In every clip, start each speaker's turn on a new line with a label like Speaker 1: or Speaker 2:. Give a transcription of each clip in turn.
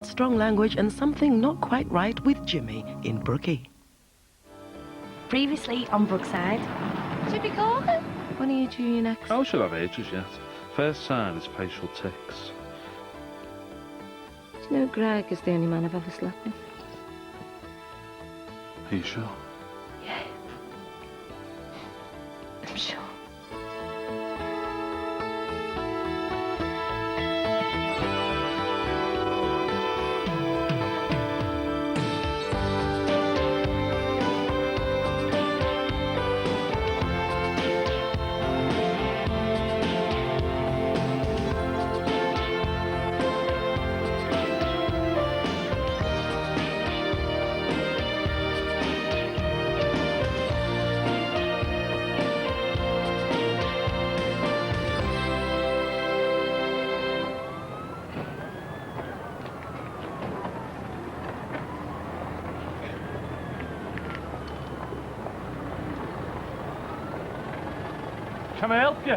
Speaker 1: Strong language and something not quite right with Jimmy in Brookie.
Speaker 2: Previously on Brookside.
Speaker 3: Should we call him?
Speaker 1: When are you due next?
Speaker 4: I should have ages yet. First sign is facial tics.
Speaker 3: Do you know Greg is the only man I've ever slept with?
Speaker 4: Are you sure?
Speaker 3: Yeah. I'm sure.
Speaker 4: Can I help you?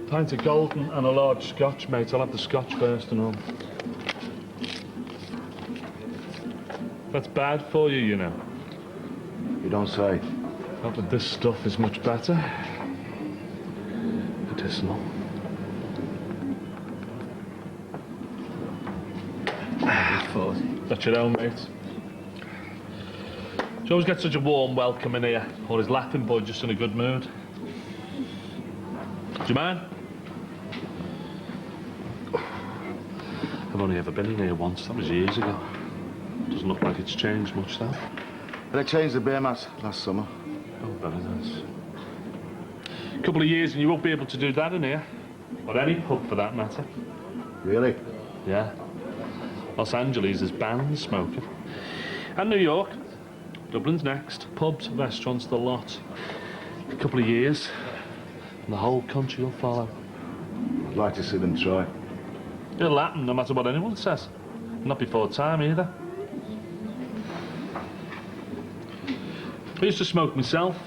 Speaker 4: Pint of golden and a large scotch, mate. I'll have the scotch first and all. That's bad for you, you know.
Speaker 5: You don't say.
Speaker 4: Not that this stuff is much better. Medicinal. That's your own, mate. Do you always get such a warm welcome in here? Or is Laughing Boy just in a good mood? Do you mind? I've only ever been in here once. That was years ago. Doesn't look like it's changed much, though.
Speaker 5: They changed the beer mat last summer.
Speaker 4: Oh, very nice. A couple of years and you won't be able to do that in here. Or any pub, for that matter.
Speaker 5: Really?
Speaker 4: Yeah. Los Angeles is banned smoking. And New York. Dublin's next. Pubs, restaurants, the lot. A couple of years, and the whole country will follow.
Speaker 5: I'd like to see them try.
Speaker 4: It'll happen no matter what anyone says. Not before time, either. I used to smoke myself.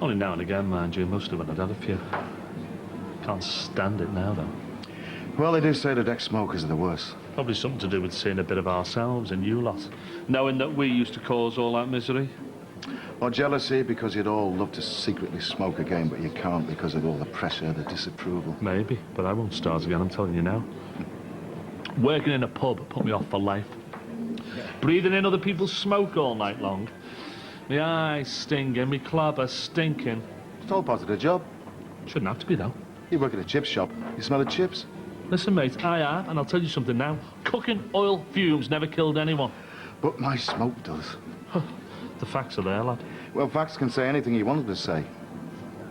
Speaker 4: Only now and again, mind you, mostly when I'd had a few. Can't stand it now, though.
Speaker 5: Well, they do say that ex-smokers are the worst.
Speaker 4: Probably something to do with seeing a bit of ourselves in you lot. Knowing that we used to cause all that misery.
Speaker 5: Or jealousy because you'd all love to secretly smoke again, but you can't because of all the pressure, the disapproval.
Speaker 4: Maybe, but I won't start again, I'm telling you now. Working in a pub put me off for life. Breathing in other people's smoke all night long. My eyes stinging, my clobber stinking.
Speaker 5: It's all part of the job.
Speaker 4: Shouldn't have to be, though.
Speaker 5: You work at a chip shop, you smell the chips.
Speaker 4: Listen, mate, I have, and I'll tell you something now. Cooking oil fumes never killed anyone.
Speaker 5: But my smoke does.
Speaker 4: The facts are there, lad.
Speaker 5: Well, facts can say anything you want them to say.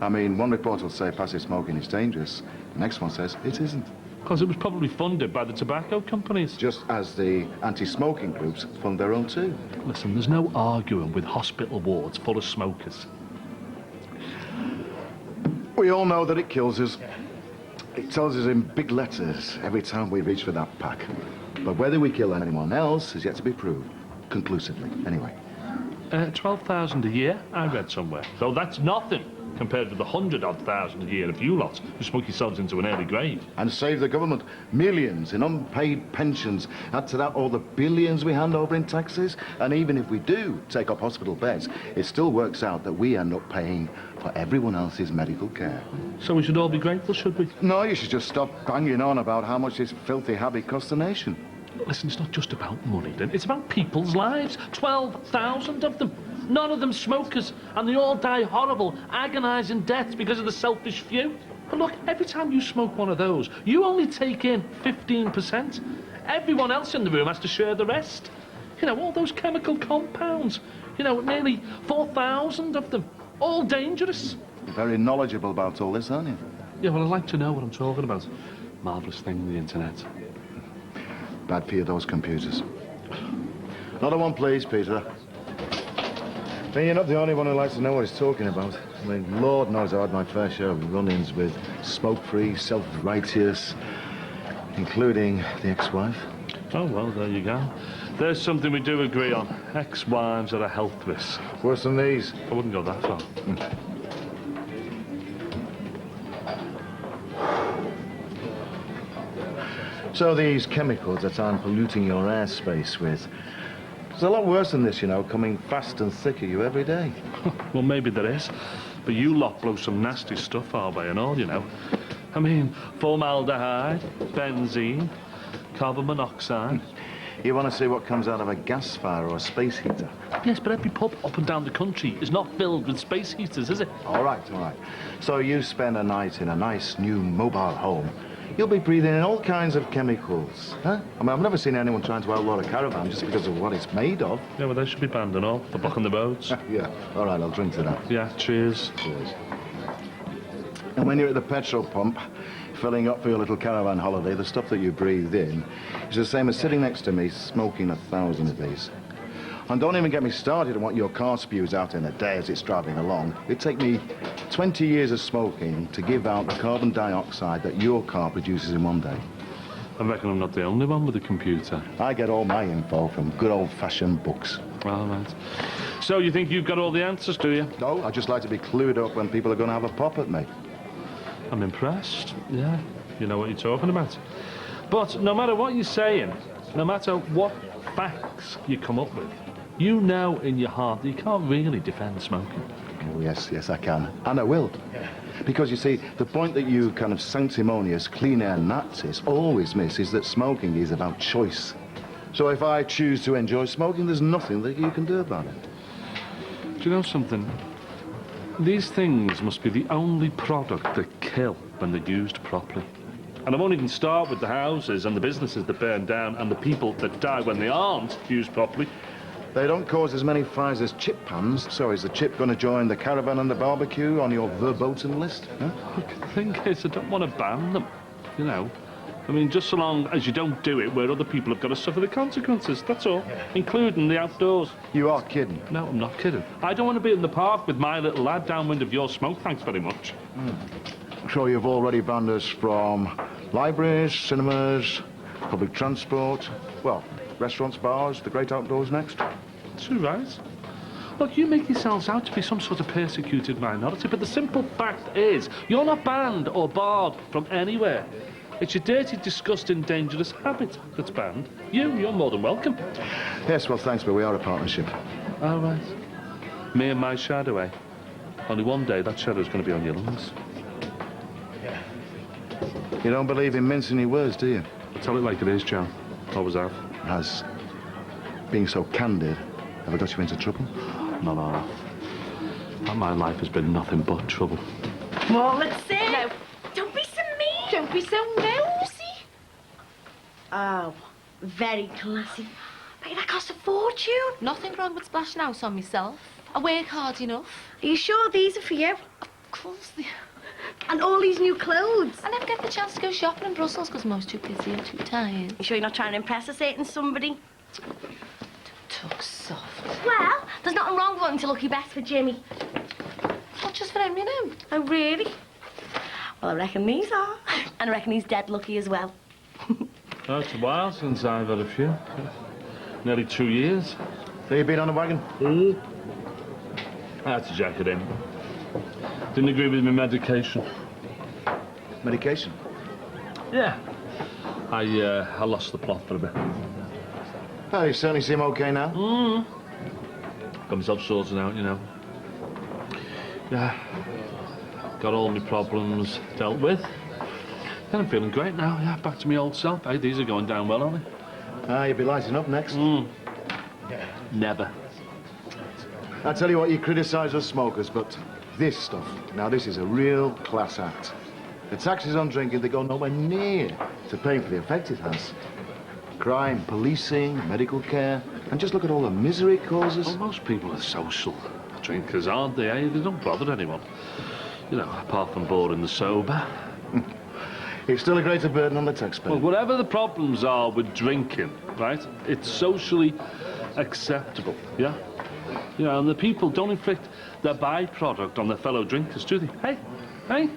Speaker 5: I mean, one report will say passive smoking is dangerous. The next one says it isn't.
Speaker 4: Because it was probably funded by the tobacco companies.
Speaker 5: Just as the anti-smoking groups fund their own too.
Speaker 4: Listen, there's no arguing with hospital wards full of smokers.
Speaker 5: We all know that it kills us. It tells us in big letters every time we reach for that pack. But whether we kill anyone else is yet to be proved. Conclusively, anyway.
Speaker 4: 12,000 a year, I read somewhere. Though that's nothing compared with the 100-odd thousand a year of you lot who smoke yourselves into an early grave.
Speaker 5: And save the government millions in unpaid pensions. Add to that all the billions we hand over in taxes. And even if we do take up hospital beds, it still works out that we end up paying for everyone else's medical care.
Speaker 4: So we should all be grateful, should we?
Speaker 5: No, you should just stop banging on about how much this filthy habit costs the nation.
Speaker 4: Listen, it's not just about money, then. It's about people's lives. 12,000 of them. None of them smokers. And they all die horrible, agonising deaths because of the selfish few. But look, every time you smoke one of those, you only take in 15%. Everyone else in the room has to share the rest. You know, all those chemical compounds. You know, nearly 4,000 of them. All dangerous.
Speaker 5: You're very knowledgeable about all this, aren't you?
Speaker 4: Yeah, well, I'd like to know what I'm talking about. Marvellous thing, the internet.
Speaker 5: Bad for you, those computers. Another one, please, Peter. Then you're not the only one who likes to know what he's talking about. I mean, Lord knows I had my fair share of run-ins with smoke-free, self-righteous, including the ex-wife.
Speaker 4: Oh, well, there you go. There's something we do agree on. Ex-wives are a health risk.
Speaker 5: Worse than these.
Speaker 4: I wouldn't go that far.
Speaker 5: So these chemicals that I'm polluting your airspace with, it's a lot worse than this, you know, coming fast and thick at you every day.
Speaker 4: Well, maybe there is. But you lot blow some nasty stuff our way and all, you know. I mean, formaldehyde, benzene, carbon monoxide.
Speaker 5: You want to see what comes out of a gas fire or a space heater?
Speaker 4: Yes, but every pub up and down the country is not filled with space heaters, is it?
Speaker 5: All right, all right. So you spend a night in a nice new mobile home. You'll be breathing in all kinds of chemicals, huh? I mean, I've never seen anyone trying to outlaw a caravan just because of what it's made of.
Speaker 4: Yeah, well, they should be banned and all, for blocking the roads.
Speaker 5: Yeah, all right, I'll drink to that.
Speaker 4: Yeah, cheers.
Speaker 5: Cheers. And when you're at the petrol pump, filling up for your little caravan holiday, the stuff that you breathe in is the same as sitting next to me smoking 1,000 of these. And don't even get me started on what your car spews out in a day as it's driving along. It'd take me 20 years of smoking to give out the carbon dioxide that your car produces in one day.
Speaker 4: I reckon I'm not the only one with a computer.
Speaker 5: I get all my info from good old-fashioned books.
Speaker 4: All right. So you think you've got all the answers, do you?
Speaker 5: No, I just like to be clued up when people are going to have a pop at me.
Speaker 4: I'm impressed. Yeah, you know what you're talking about. But no matter what you're saying, no matter what facts you come up with, you know in your heart that you can't really defend smoking.
Speaker 5: Oh, yes, yes, I can. And I will. Because, you see, the point that you kind of sanctimonious clean air Nazis always miss is that smoking is about choice. So if I choose to enjoy smoking, there's nothing that you can do about it.
Speaker 4: Do you know something? These things must be the only product that kill when they're used properly. And I won't even start with the houses and the businesses that burn down and the people that die when they aren't used properly.
Speaker 5: They don't cause as many fires as chip pans, so is the chip going to join the caravan and the barbecue on your verboten list? Huh?
Speaker 4: Look, the thing is, I don't want to ban them, you know. I mean, just so long as you don't do it where other people have got to suffer the consequences, that's all, including the outdoors.
Speaker 5: You are kidding.
Speaker 4: No, I'm not kidding. I don't want to be in the park with my little lad downwind of your smoke, thanks very much.
Speaker 5: I'm sure you've already banned us from libraries, cinemas, public transport, well, restaurants, bars, the great outdoors next.
Speaker 4: That's all right. Look, you make yourselves out to be some sort of persecuted minority, but the simple fact is, you're not banned or barred from anywhere. It's your dirty, disgusting, dangerous habit that's banned. You're more than welcome.
Speaker 5: Yes, well, thanks, but we are a partnership.
Speaker 4: All right. Me and my shadow, eh? Only one day that shadow's going to be on your lungs.
Speaker 5: You don't believe in mincing your words, do you?
Speaker 4: Tell it like it is, Joe. Always have.
Speaker 5: Has being so candid ever got you into trouble?
Speaker 4: Not half. And my life has been nothing but trouble.
Speaker 2: Well, let's see.
Speaker 3: No.
Speaker 2: Don't be so mean.
Speaker 3: Don't be so nosy.
Speaker 2: Oh, very classy. But that cost a fortune.
Speaker 3: Nothing wrong with splashing out on myself. I work hard enough.
Speaker 2: Are you sure these are for you?
Speaker 3: Of course they are.
Speaker 2: And all these new clothes.
Speaker 3: I never get the chance to go shopping in Brussels because I'm always too busy and too tired.
Speaker 2: You sure you're not trying to impress a certain somebody?
Speaker 3: Talk soft.
Speaker 2: Well, there's nothing wrong with wanting to look your best for Jimmy.
Speaker 3: Not just for him, you know.
Speaker 2: Oh, really? Well, I reckon these are. And I reckon he's dead lucky as well.
Speaker 4: Oh, it's a while since I've had a few. Nearly 2 years.
Speaker 5: So you've been on a wagon?
Speaker 4: I had to jack it in. Didn't agree with my medication.
Speaker 5: Medication?
Speaker 4: Yeah. I lost the plot for a bit.
Speaker 5: Oh, you certainly seem okay now.
Speaker 4: Got myself sorted out, you know. Yeah. Got all my problems dealt with. And I'm feeling great now, yeah. Back to my old self. Hey, these are going down well, aren't they?
Speaker 5: You'll be lighting up next.
Speaker 4: Never.
Speaker 5: I tell you what, you criticise us smokers, but this stuff, now this is a real class act. The taxes on drinking, they go nowhere near to paying for the effect it has. Crime, policing, medical care, and just look at all the misery it causes.
Speaker 4: Well, most people are social drinkers, aren't they? Eh? They don't bother anyone. You know, apart from boring the sober.
Speaker 5: It's still a greater burden on the taxpayer.
Speaker 4: Well, whatever the problems are with drinking, right, it's socially acceptable, yeah? You know, and the people don't inflict their byproduct on their fellow drinkers, do they? Hey? Hey?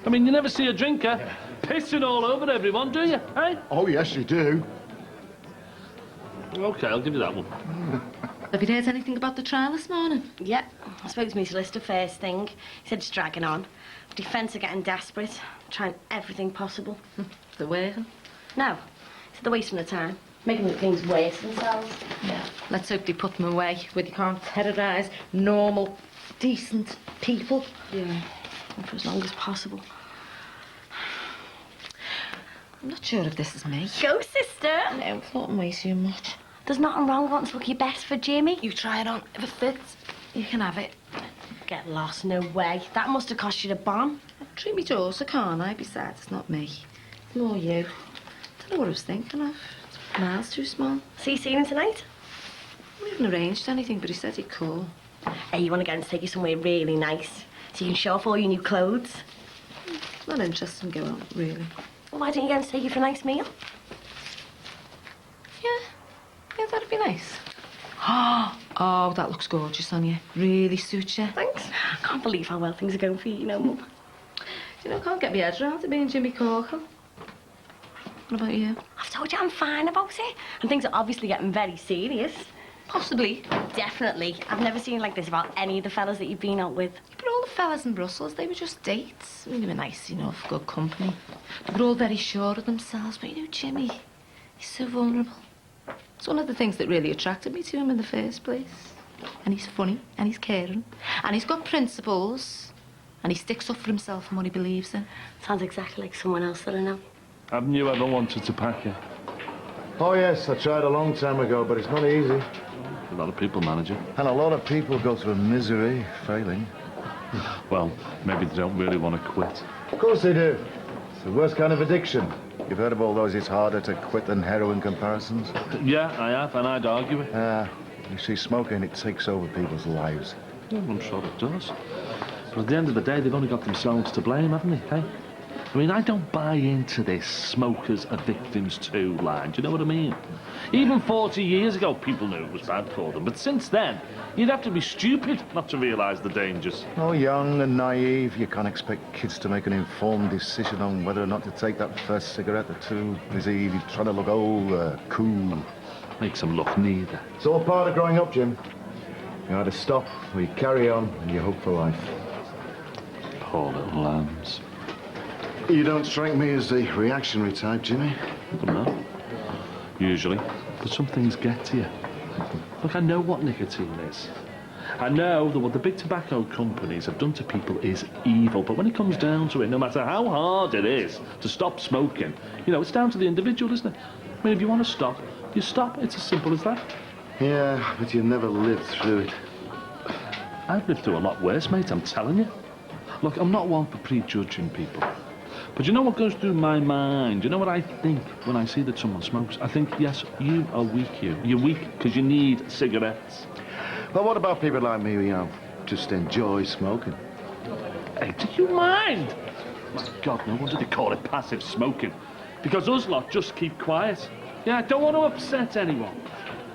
Speaker 4: I mean, you never see a drinker pissing all over everyone, do you? Hey?
Speaker 5: Oh, yes, you do.
Speaker 4: OK, I'll give you that one.
Speaker 3: Have you heard anything about the trial this morning?
Speaker 2: Yep. I spoke to my solicitor first thing. He said it's dragging on. Defence are getting desperate, trying everything possible.
Speaker 3: They're working.
Speaker 2: No. He said they're wasting their time, making things worse themselves.
Speaker 3: Yeah. Let's hope they put them away where they can't terrorise normal, decent people.
Speaker 2: Yeah. And for as long as possible.
Speaker 3: I'm not sure if this is me.
Speaker 2: Go, sister.
Speaker 3: No, it's not way too much.
Speaker 2: There's nothing wrong wanting to look your best for Jimmy.
Speaker 3: You try it on. If it fits, you can have it.
Speaker 2: Get lost, no way. That must have cost you the bomb.
Speaker 3: Treat me daughter, can't I? Besides, it's not me. It's more you. Don't know what I was thinking of. It's miles too small.
Speaker 2: See you seeing him tonight?
Speaker 3: We haven't arranged anything, but he said he'd call.
Speaker 2: Hey, you want to get him to take you somewhere really nice so you can show off all your new clothes?
Speaker 3: Not interested in going out, really.
Speaker 2: Well, why don't you get him to take you for a nice meal?
Speaker 3: Yeah, that'd be nice. Oh, that looks gorgeous on you. Really suits you.
Speaker 2: Thanks. I can't believe how well things are going for you, Mum.
Speaker 3: You know, I can't get my head around it being Jimmy Corkle. What about you?
Speaker 2: I've told you I'm fine about it. And things are obviously getting very serious.
Speaker 3: Possibly.
Speaker 2: Definitely. I've never seen like this about any of the fellas that you've been out with.
Speaker 3: But all the fellas in Brussels, they were just dates. I mean, they were nice enough, good company. They were all very sure of themselves. But you know, Jimmy, he's so vulnerable. It's one of the things that really attracted me to him in the first place. And he's funny, and he's caring, and he's got principles, and he sticks up for himself and what he believes in.
Speaker 2: Sounds exactly like someone else that I know.
Speaker 4: Haven't you ever wanted to pack it?
Speaker 5: Oh, yes, I tried a long time ago, but it's not easy.
Speaker 4: A lot of people manage it.
Speaker 5: And a lot of people go through misery, failing.
Speaker 4: Well, maybe they don't really want to quit.
Speaker 5: Of course they do. It's the worst kind of addiction. You've heard of all those it's harder to quit than heroin comparisons?
Speaker 4: Yeah, I have, and I'd argue it.
Speaker 5: You see, smoking, it takes over people's lives.
Speaker 4: Yeah, I'm sure it does. But at the end of the day, they've only got themselves to blame, haven't they, hey? I mean, I don't buy into this smokers are victims too line. Do you know what I mean? Even 40 years ago, people knew it was bad for them. But since then, you'd have to be stupid not to realise the dangers.
Speaker 5: Oh, young and naive, you can't expect kids to make an informed decision on whether or not to take that first cigarette. They're too busy trying to look old, cool.
Speaker 4: Makes them look neither.
Speaker 5: It's all part of growing up, Jim. You either stop or you carry on and you hope for life.
Speaker 4: Poor little lambs.
Speaker 5: You don't strike me as the reactionary type, Jimmy.
Speaker 4: I don't know. Usually. But some things get to you. Look, I know what nicotine is. I know that what the big tobacco companies have done to people is evil. But when it comes down to it, no matter how hard it is to stop smoking, you know, it's down to the individual, isn't it? I mean, if you want to stop, you stop. It's as simple as that.
Speaker 5: Yeah, but you never lived through it.
Speaker 4: I've lived through a lot worse, mate, I'm telling you. Look, I'm not one for prejudging people. But you know what goes through my mind? You know what I think when I see that someone smokes? I think, yes, you are weak, you. You're weak because you need cigarettes.
Speaker 5: Well, what about people like me who, you know, just enjoy smoking?
Speaker 4: Hey, do you mind? My God, no wonder they call it passive smoking. Because us lot just keep quiet. Yeah, I don't want to upset anyone.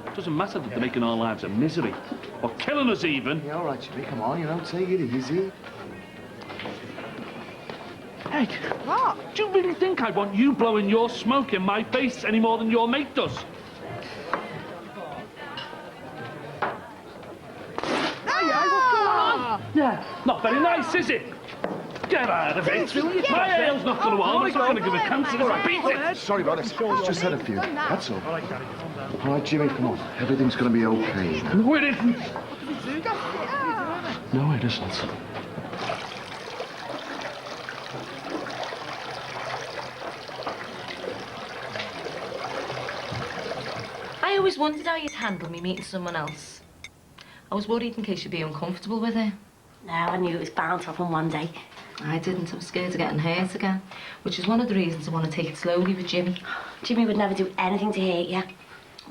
Speaker 4: It doesn't matter that they're making our lives a misery. Or killing us even.
Speaker 5: Yeah, all right, Jimmy, come on, you know, take it easy.
Speaker 4: Hey, what? Do you really think I want you blowing your smoke in my face any more than your mate does? Hey, what's going on? Yeah, not very nice, is it? Get out of it. My ale's not going to harm. It's not going to give a cancer. Beat it.
Speaker 5: Sorry about it. Just had a few. That's all. All right, Jimmy, come on. Everything's going to be okay.
Speaker 4: No, it isn't. No, it isn't.
Speaker 3: I always wondered how you'd handle me meeting someone else. I was worried in case you'd be uncomfortable with her.
Speaker 2: No, I knew it was bound to happen one day.
Speaker 3: I didn't. I was scared of getting hurt again, which is one of the reasons I want to take it slowly with Jimmy.
Speaker 2: Jimmy would never do anything to hurt you.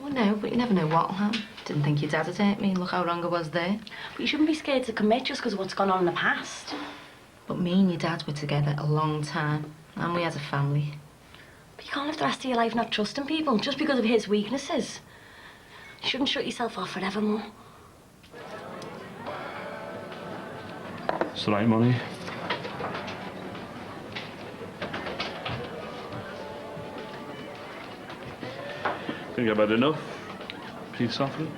Speaker 3: Oh, no, but you never know what'll happen. Didn't think your dad had hurt me. Look how wrong I was there.
Speaker 2: But you shouldn't be scared to commit just because of what's gone on in the past.
Speaker 3: But me and your dad were together a long time, and we had a family.
Speaker 2: But you can't live the rest of your life not trusting people just because of his weaknesses. You shouldn't shut yourself off forevermore.
Speaker 4: It's the right money. Think I've had enough? peace offering.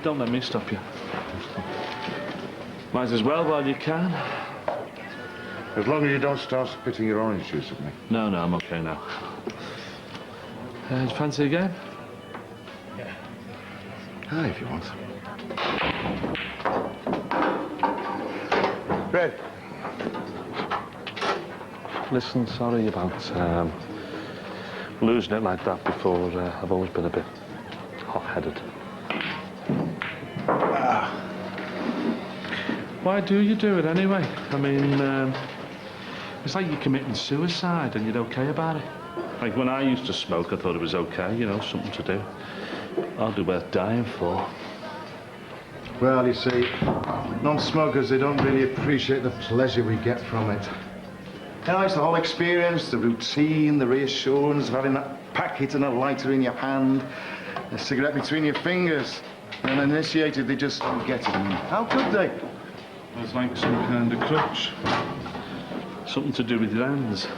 Speaker 4: Don't let me stop you. Might as well while you can.
Speaker 5: As long as you don't start spitting your orange juice at me.
Speaker 4: No, I'm okay now. Do you fancy a game?
Speaker 5: Aye, if you want. Red.
Speaker 4: Listen, sorry about losing it like that before. I've always been a bit hot-headed. Why do you do it anyway? I mean, it's like you're committing suicide and you're okay about it. Like when I used to smoke, I thought it was okay, you know, something to do. Hardly worth dying for.
Speaker 5: Well, you see, non-smokers, they don't really appreciate the pleasure we get from it. You know, it's the whole experience, the routine, the reassurance of having that packet and a lighter in your hand, a cigarette between your fingers. And uninitiated, they just don't get it. I mean, how could they?
Speaker 4: It's like some kind of crutch. Something to do with your hands.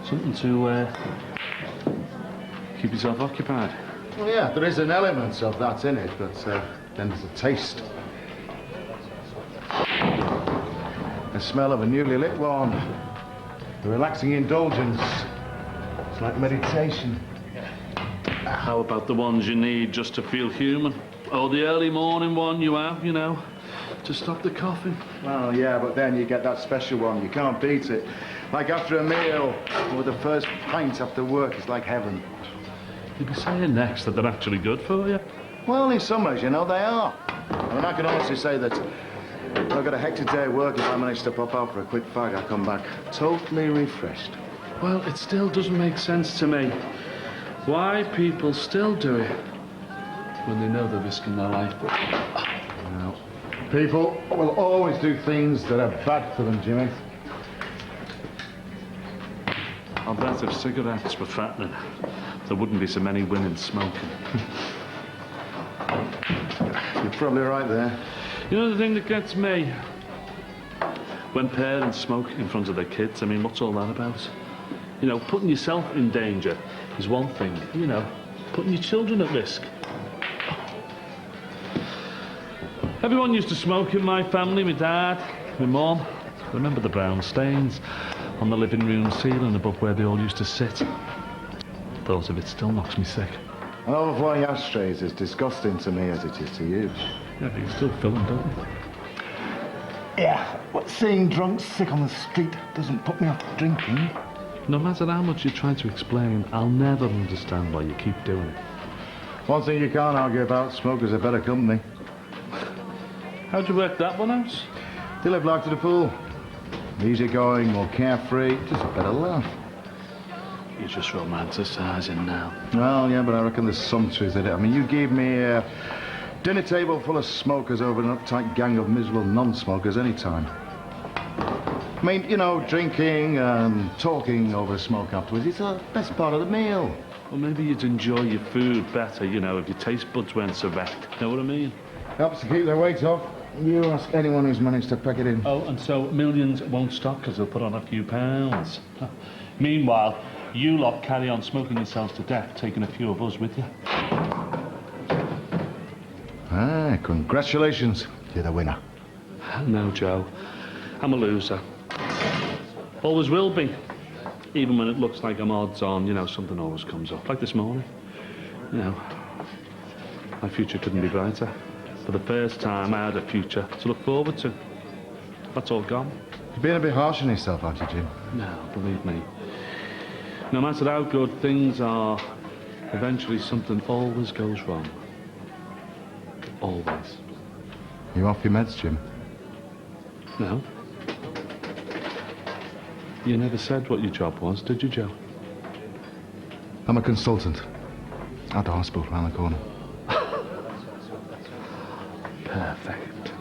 Speaker 4: Something to keep yourself occupied.
Speaker 5: Well, yeah, there is an element of that in it, but then there's a taste. The smell of a newly lit one. The relaxing indulgence. It's like meditation.
Speaker 4: How about the ones you need just to feel human? Or the early morning one you have, you know, to stop the coughing.
Speaker 5: Well, yeah, but then you get that special one. You can't beat it. Like after a meal, or the first pint after work is like heaven.
Speaker 4: You'd be saying next that they're actually good for you.
Speaker 5: Well, in some ways, you know, they are. I mean, I can honestly say that if I've got a hectic day at work, if I manage to pop out for a quick fag, I come back totally refreshed.
Speaker 4: Well, it still doesn't make sense to me why people still do it when they know they're risking their life.
Speaker 5: Now, people will always do things that are bad for them, Jimmy.
Speaker 4: I'll bet if cigarettes were fattening, there wouldn't be so many women smoking.
Speaker 5: You're probably right there.
Speaker 4: You know the thing that gets me? When parents smoke in front of their kids, I mean, what's all that about? You know, putting yourself in danger is one thing, you know, putting your children at risk. Everyone used to smoke in my family, my dad, my mum. I remember the brown stains on the living room ceiling above where they all used to sit. Thought of it still knocks me sick.
Speaker 5: And overflowing ashtrays is disgusting to me as it is to you.
Speaker 4: Yeah, but you still fill them, don't you?
Speaker 5: Yeah, but seeing drunks sick on the street doesn't put me off drinking.
Speaker 4: No matter how much you try to explain, I'll never understand why you keep doing it.
Speaker 5: One thing you can't argue about, smokers are better company.
Speaker 4: How'd you work that one out?
Speaker 5: They live life to the full. Easygoing, more carefree, just a better laugh.
Speaker 4: You're just romanticising now.
Speaker 5: Well, yeah, but I reckon there's some truth in it. I mean, you gave me a dinner table full of smokers over an uptight gang of miserable non-smokers any time. I mean, you know, drinking and talking over a smoke afterwards, it's the best part of the meal.
Speaker 4: Well, maybe you'd enjoy your food better, you know, if your taste buds weren't so wrecked. Know what I mean?
Speaker 5: Helps to keep their weight off. You ask anyone who's managed to pack it in.
Speaker 4: Oh, and so millions won't stop because they'll put on a few pounds. Meanwhile, you lot carry on smoking yourselves to death, taking a few of us with you.
Speaker 5: Ah, congratulations. You're the winner.
Speaker 4: No, Joe. I'm a loser. Always will be. Even when it looks like I'm odds on, you know, something always comes up. Like this morning. You know, my future couldn't be brighter. For the first time, I had a future to look forward to. That's all gone.
Speaker 5: You're being a bit harsh on yourself, aren't you, Jim?
Speaker 4: No, believe me. No matter how good things are, eventually something always goes wrong. Always.
Speaker 5: You off your meds, Jim?
Speaker 4: No. You never said what your job was, did you, Joe?
Speaker 5: I'm a consultant. At the hospital around the corner.
Speaker 4: Perfect.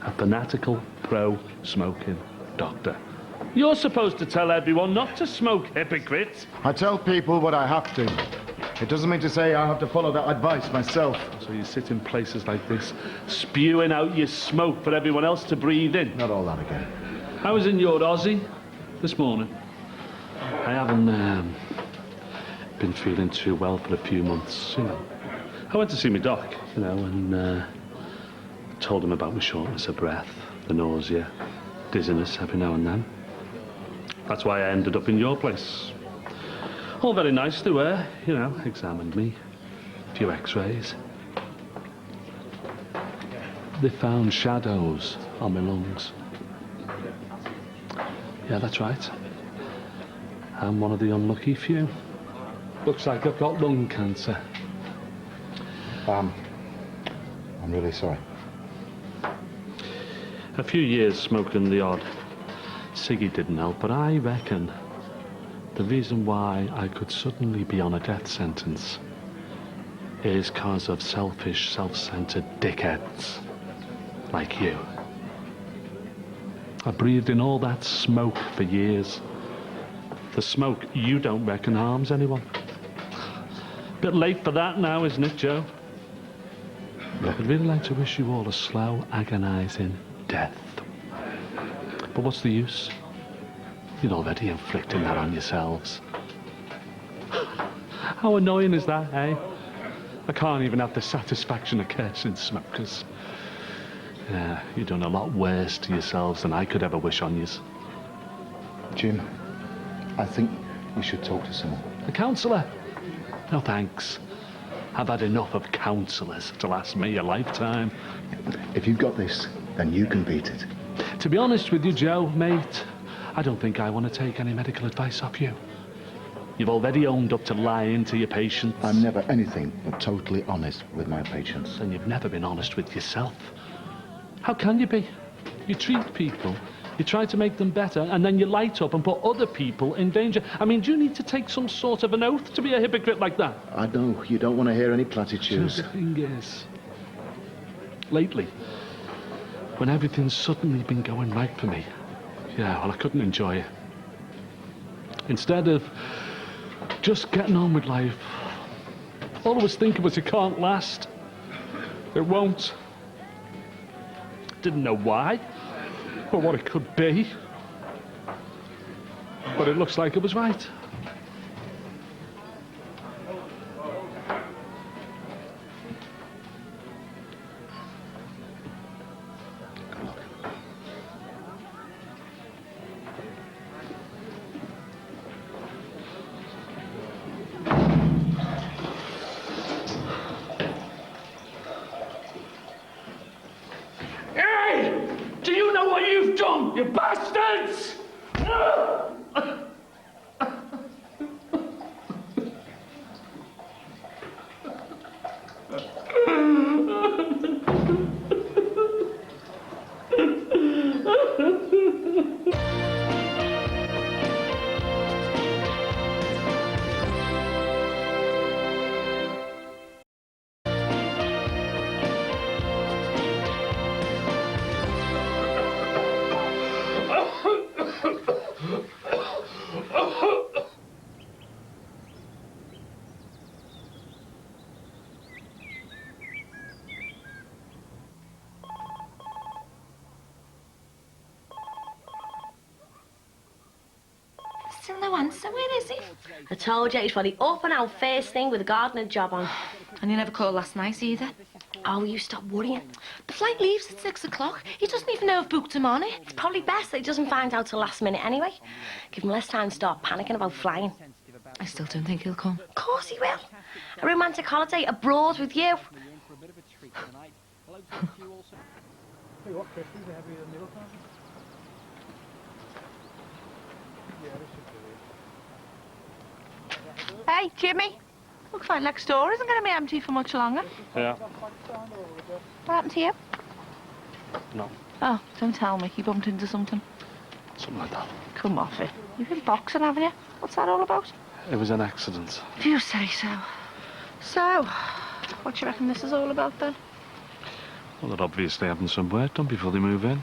Speaker 4: A fanatical pro-smoking doctor. You're supposed to tell everyone not to smoke, hypocrites.
Speaker 5: I tell people what I have to. It doesn't mean to say I have to follow that advice myself.
Speaker 4: So you sit in places like this, spewing out your smoke for everyone else to breathe in.
Speaker 5: Not all that again.
Speaker 4: I was in your Aussie. this morning. I haven't been feeling too well for a few months, you know. I went to see my doc, you know, and told him about my shortness of breath, the nausea, dizziness every now and then. That's why I ended up in your place. All very nice they were, you know, examined me, a few x-rays. They found shadows on my lungs. Yeah, that's right. I'm one of the unlucky few. Looks like I've got lung cancer.
Speaker 5: I'm really sorry.
Speaker 4: A few years smoking the odd ciggy didn't help, but I reckon the reason why I could suddenly be on a death sentence is because of selfish, self-centered dickheads like you. I breathed in all that smoke for years. The smoke you don't reckon harms anyone. Bit late for that now, isn't it, Joe? I'd really like to wish you all a slow, agonizing death. But what's the use? You're already inflicting that on yourselves. How annoying is that, eh? I can't even have the satisfaction of cursing smokers. Yeah, you've done a lot worse to yourselves than I could ever wish on yous.
Speaker 5: Jim, I think we should talk to someone.
Speaker 4: A counsellor? No thanks. I've had enough of counsellors to last me a lifetime.
Speaker 5: If you've got this, then you can beat it.
Speaker 4: To be honest with you, Joe, mate, I don't think I want to take any medical advice off you. You've already owned up to lying to your patients.
Speaker 5: I'm never anything but totally honest with my patients.
Speaker 4: And you've never been honest with yourself. How can you be? You treat people, you try to make them better, and then you light up and put other people in danger. I mean, do you need to take some sort of an oath to be a hypocrite like that?
Speaker 5: I know, you don't want to hear any platitudes.
Speaker 4: So the thing is, lately, when everything's suddenly been going right for me, yeah, well, I couldn't enjoy it. Instead of just getting on with life, all I was thinking was it can't last. It won't. Didn't know why, or what it could be. But it looks like it was right.
Speaker 5: Good luck.
Speaker 4: Hey! Do you know what you've done, you bastards?
Speaker 3: Still no answer. Where is he?
Speaker 2: I told you he's probably up and out first thing with a gardener job on.
Speaker 3: And you never called last night either.
Speaker 2: Oh, you stop worrying.
Speaker 3: The flight leaves at 6 o'clock. He doesn't even know I've booked him on it.
Speaker 2: It's probably best that he doesn't find out till last minute anyway. Give him less time to start panicking about flying.
Speaker 3: I still don't think he'll come.
Speaker 2: Of course he will. A romantic holiday abroad with you.
Speaker 6: Hey, Jimmy. Looks like next door isn't going to be empty for much longer.
Speaker 4: Yeah.
Speaker 6: What happened to you?
Speaker 4: No.
Speaker 6: Oh, don't tell me. You bumped into something.
Speaker 4: Something like that.
Speaker 6: Come off it. You've been boxing, haven't you? What's that all about?
Speaker 4: It was an accident.
Speaker 6: If you say so. So, what do you reckon this is all about then?
Speaker 4: Well, they're obviously having some work done before they move in.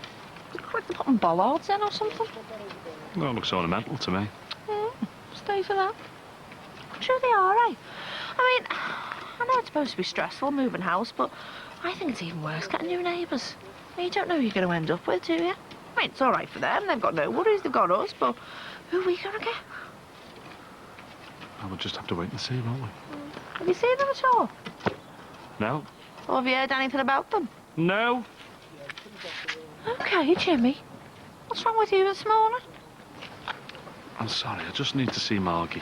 Speaker 6: You look like they're putting bollards in or something.
Speaker 4: Well, it looks ornamental to me.
Speaker 6: Stay for that. I'm sure they are, eh? I mean, I know it's supposed to be stressful moving house, but I think it's even worse getting new neighbours. You don't know who you're going to end up with, do you? I mean, it's all right for them. They've got no worries. They've got us. But who are we going to get?
Speaker 4: We'll just have to wait and see, won't we?
Speaker 6: Have you seen them at all?
Speaker 4: No.
Speaker 6: Or have you heard anything about them?
Speaker 4: No.
Speaker 6: Okay, Jimmy. What's wrong with you this morning?
Speaker 4: I'm sorry, I just need to see Margie.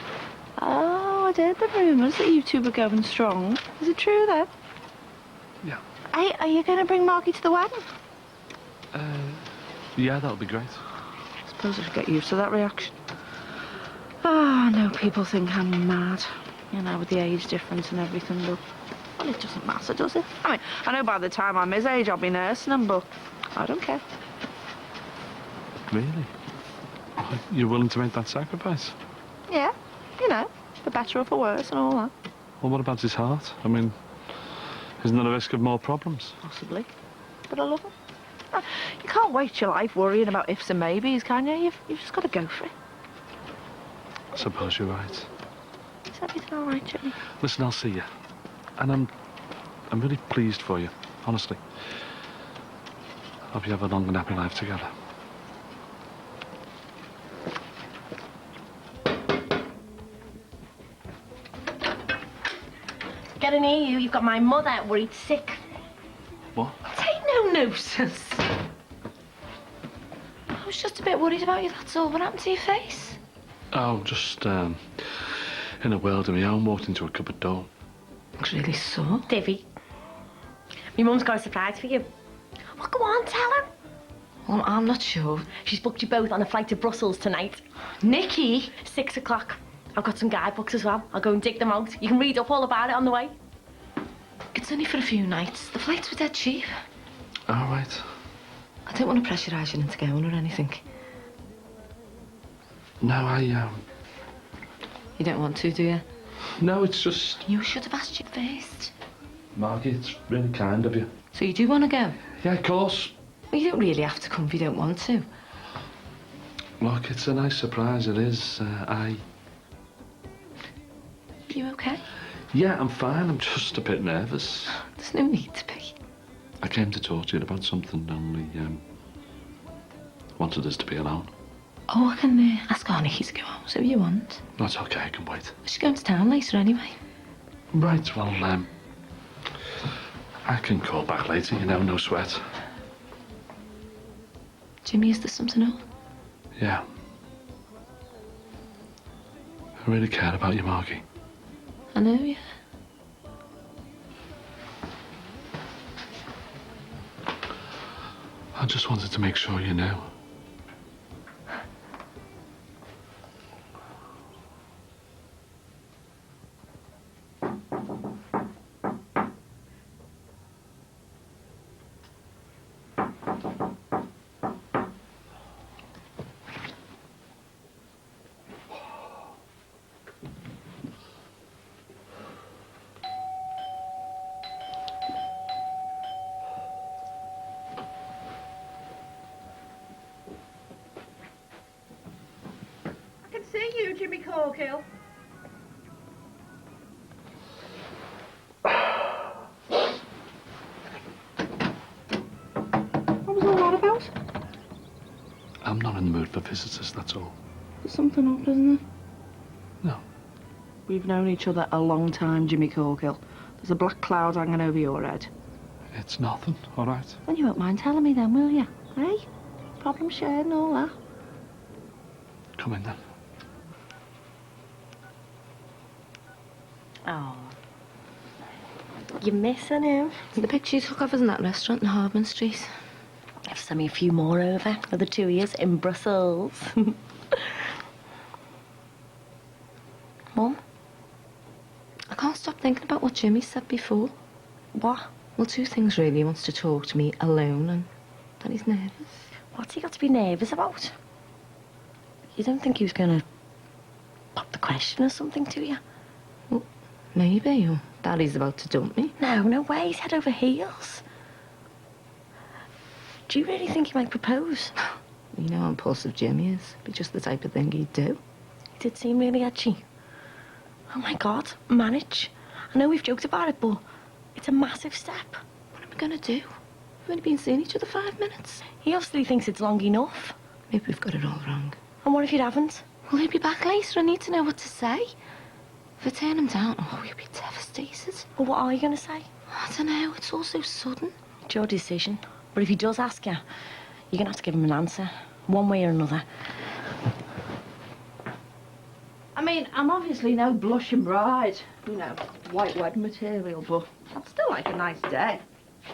Speaker 6: Oh, I'd heard the rumours that you two were going strong. Is it true, then?
Speaker 4: Yeah.
Speaker 6: Hey, are you going to bring Margie to the wedding?
Speaker 4: Yeah, that'll be great.
Speaker 6: I suppose I should get used to that reaction. Oh, I know people think I'm mad, you know, with the age difference and everything, but well, it doesn't matter, does it? I mean, I know by the time I'm his age, I'll be nursing him, but I don't care.
Speaker 4: Really? You're willing to make that sacrifice?
Speaker 6: Yeah, you know, for better or for worse and all that.
Speaker 4: Well, what about his heart? I mean, isn't there a risk of more problems?
Speaker 6: Possibly, but I love him. You can't waste your life worrying about ifs and maybes, can you? You've just got to go for it.
Speaker 4: I suppose you're right.
Speaker 6: Is everything all right, Jimmy?
Speaker 4: Listen, I'll see you. And I'm really pleased for you, honestly. Hope you have a long and happy life together.
Speaker 2: Getting near you, you've got my mother worried sick.
Speaker 4: What?
Speaker 3: Take no notice. I was just a bit worried about you, that's all. What happened to your face?
Speaker 4: Oh, just, in a world of my own, walked into a cupboard door.
Speaker 3: Looks really sore.
Speaker 2: Divvy, my mum's got a surprise for you. Well, go on, tell her.
Speaker 3: Well, I'm not sure.
Speaker 2: She's booked you both on a flight to Brussels tonight.
Speaker 3: Nikki?
Speaker 2: 6 o'clock. I've got some guidebooks as well. I'll go and dig them out. You can read up all about it on the way.
Speaker 3: It's only for a few nights. The flights were dead cheap.
Speaker 4: All right.
Speaker 3: I don't want to pressurise you into going or anything.
Speaker 4: No,
Speaker 3: You don't want to, do you?
Speaker 4: No, it's just...
Speaker 3: You should have asked you first.
Speaker 4: Margie, it's really kind of you.
Speaker 3: So you do want to go?
Speaker 4: Yeah, of course.
Speaker 3: Well, you don't really have to come if you don't want to.
Speaker 4: Look, it's a nice surprise, it is.
Speaker 3: You okay?
Speaker 4: Yeah, I'm fine. I'm just a bit nervous.
Speaker 3: There's no need to be.
Speaker 4: I came to talk to you about something, only, wanted us to be alone.
Speaker 3: Oh, I can ask our Nikki to go out, so you want.
Speaker 4: That's okay, I can wait.
Speaker 3: She's going to town later anyway.
Speaker 4: Right, well, I can call back later, you know, no sweat.
Speaker 3: Jimmy, is there something up?
Speaker 4: Yeah. I really care about you, Margie.
Speaker 3: I know, yeah.
Speaker 4: I just wanted to make sure you knew.
Speaker 6: See you, Jimmy Corkill. What was all that about?
Speaker 4: I'm not in the mood for visitors, that's all.
Speaker 6: There's something up, isn't there?
Speaker 4: No.
Speaker 6: We've known each other a long time, Jimmy Corkill. There's a black cloud hanging over your head.
Speaker 4: It's nothing, all right?
Speaker 6: Then you won't mind telling me then, will you? Eh? Problem shared and all that.
Speaker 4: Come in then.
Speaker 2: Oh. You're missing him.
Speaker 3: The picture you took of us in that restaurant in Hardman Street.
Speaker 2: I've sent me a few more over. Another 2 years in Brussels. Mum?
Speaker 3: I can't stop thinking about what Jimmy said before.
Speaker 2: What?
Speaker 3: Well, two things really. He wants to talk to me alone and that he's nervous.
Speaker 2: What's he got to be nervous about? You don't think he was going to pop the question or something to you?
Speaker 3: Well, maybe, or Daddy's about to dump me.
Speaker 2: No way. He's head over heels. Do you really think he might propose?
Speaker 3: You know how impulsive Jimmy is. Be just the type of thing he'd do.
Speaker 2: He did seem really edgy. Oh, my God. Manage. I know we've joked about it, but it's a massive step.
Speaker 3: What am I going to do? We've only been seeing each other 5 minutes.
Speaker 2: He obviously thinks it's long enough.
Speaker 3: Maybe we've got it all wrong.
Speaker 2: And what if you haven't?
Speaker 3: Will he be back later? I need to know what to say. If I turn him down, oh, he'll be devastated.
Speaker 2: Well, what are you going to say?
Speaker 3: I don't know, it's all so sudden.
Speaker 2: It's your decision. But if he does ask you, you're going to have to give him an answer, one way or another.
Speaker 6: I mean, I'm obviously no blushing bride, you know, white wedding material, but I'd still like a nice day.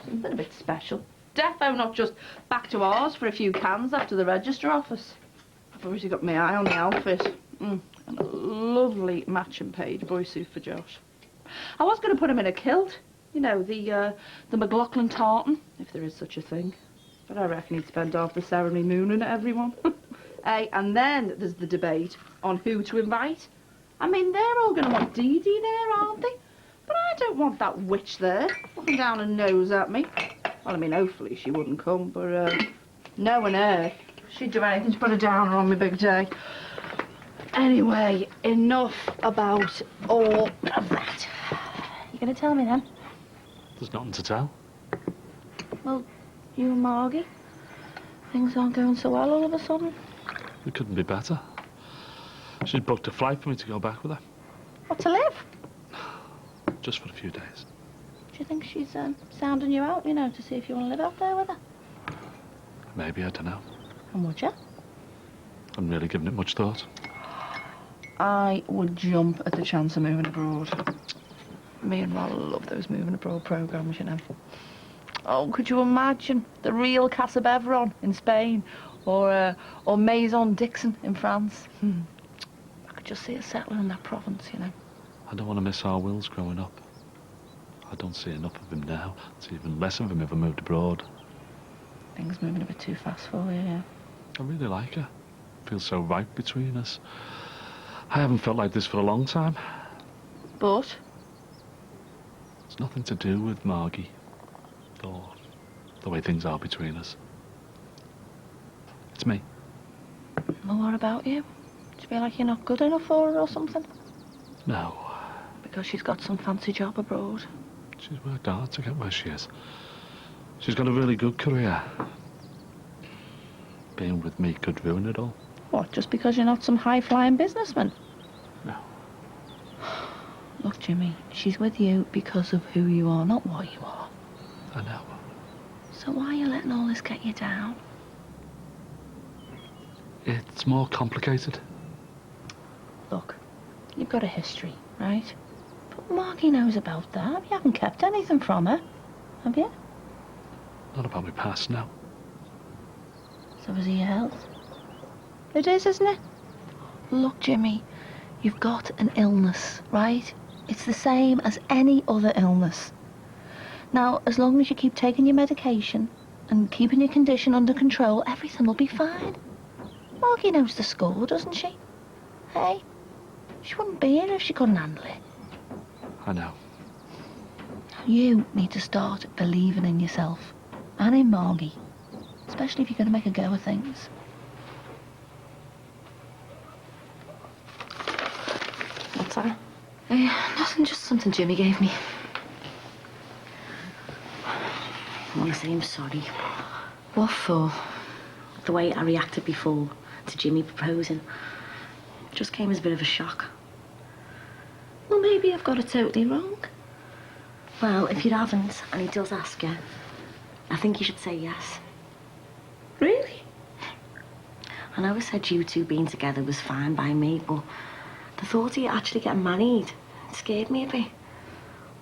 Speaker 6: Something a bit special. Defo not just back to ours for a few cans after the register office. I've already got my eye on the outfit. And a lovely matching page boy suit for Josh. I was going to put him in a kilt, you know, the McLaughlin tartan, if there is such a thing. But I reckon he'd spend half the ceremony mooning at everyone. Hey, and then there's the debate on who to invite. I mean, they're all going to want Dee Dee there, aren't they? But I don't want that witch there, looking down her nose at me. Well, I mean, hopefully she wouldn't come, but knowing her, she'd do anything to put a downer on my big day. Anyway, enough about all of that.
Speaker 2: You going to tell me then?
Speaker 4: There's nothing to tell.
Speaker 6: Well, you and Margie, things aren't going so well all of a sudden.
Speaker 4: We couldn't be better. She's booked a flight for me to go back with her.
Speaker 6: What, to live?
Speaker 4: Just for a few days.
Speaker 6: Do you think she's sounding you out, you know, to see if you want to live out there with her?
Speaker 4: Maybe, I don't know.
Speaker 6: And would you?
Speaker 4: I haven't really given it much thought.
Speaker 6: I would jump at the chance of moving abroad. Me and Rolla love those moving abroad programmes, you know. Oh, could you imagine the real Casa Beveron in Spain, or Maison Dixon in France? I could just see us settling in that province, you know.
Speaker 4: I don't want to miss our Wills growing up. I don't see enough of him now. See even less of him if I moved abroad.
Speaker 6: Things moving a bit too fast for you, yeah.
Speaker 4: I really like her. Feels so right between us. I haven't felt like this for a long time.
Speaker 6: But?
Speaker 4: It's nothing to do with Margie. Or the way things are between us. It's me.
Speaker 6: Well, what about you? Do you feel like you're not good enough for her or something?
Speaker 4: No.
Speaker 6: Because she's got some fancy job abroad.
Speaker 4: She's worked hard to get where she is. She's got a really good career. Being with me could ruin it all.
Speaker 6: What, just because you're not some high-flying businessman?
Speaker 4: No.
Speaker 6: Look, Jimmy, she's with you because of who you are, not what you are.
Speaker 4: I know.
Speaker 6: So why are you letting all this get you down?
Speaker 4: It's more complicated.
Speaker 6: Look, you've got a history, right? But Margie knows about that. You haven't kept anything from her, have you?
Speaker 4: Not about my past, no.
Speaker 6: So is it your health? It is, isn't it? Look, Jimmy, you've got an illness, right? It's the same as any other illness. Now, as long as you keep taking your medication and keeping your condition under control, everything will be fine. Margie knows the score, doesn't she? Hey? She wouldn't be here if she couldn't handle it.
Speaker 4: I know.
Speaker 6: You need to start believing in yourself and in Margie, especially if you're going to make a go of things.
Speaker 2: What's that?
Speaker 3: Nothing, just something Jimmy gave me.
Speaker 2: I want to say I'm sorry.
Speaker 3: What for?
Speaker 2: The way I reacted before to Jimmy proposing just came as a bit of a shock.
Speaker 3: Well, maybe I've got it totally wrong.
Speaker 2: Well, if you haven't, and he does ask you, I think you should say yes.
Speaker 3: Really?
Speaker 2: I know I said you two being together was fine by me, but the thought of you actually getting married scared me a bit.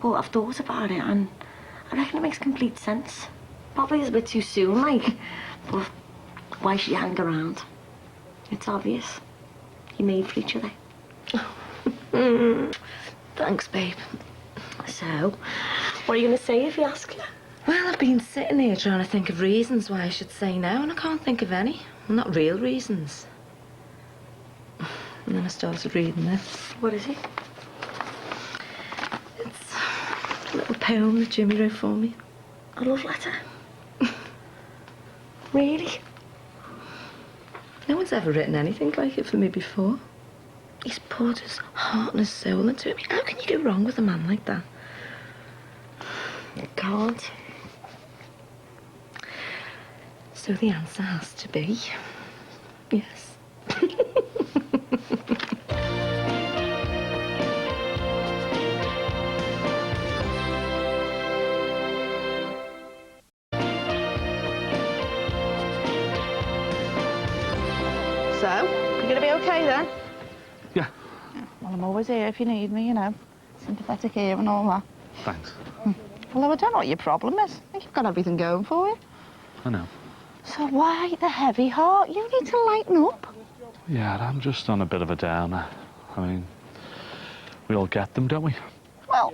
Speaker 2: But I've thought about it, and I reckon it makes complete sense. Probably is a bit too soon, like, but why should you hang around? It's obvious. You're made for each other.
Speaker 3: Thanks, babe.
Speaker 2: So, what are you going to say if he asks you?
Speaker 3: Well, I've been sitting here trying to think of reasons why I should say no, and I can't think of any. Well, not real reasons. And then I started reading this.
Speaker 2: What is it?
Speaker 3: It's a little poem that Jimmy wrote for me.
Speaker 2: A love letter? Really?
Speaker 3: No one's ever written anything like it for me before. He's poured his heart and his soul into it. I mean, how can you go wrong with a man like that?
Speaker 2: You can't.
Speaker 3: So the answer has to be yes.
Speaker 6: So, you're going to be okay then?
Speaker 4: Yeah,
Speaker 6: Well, I'm always here if you need me, you know. Sympathetic here and all that.
Speaker 4: thanks.
Speaker 6: Although I don't know what your problem is. I think you've got everything going for you.
Speaker 4: I know.
Speaker 6: So why the heavy heart? You need to lighten up.
Speaker 4: Yeah, I'm just on a bit of a downer. I mean, we all get them, don't we?
Speaker 6: Well,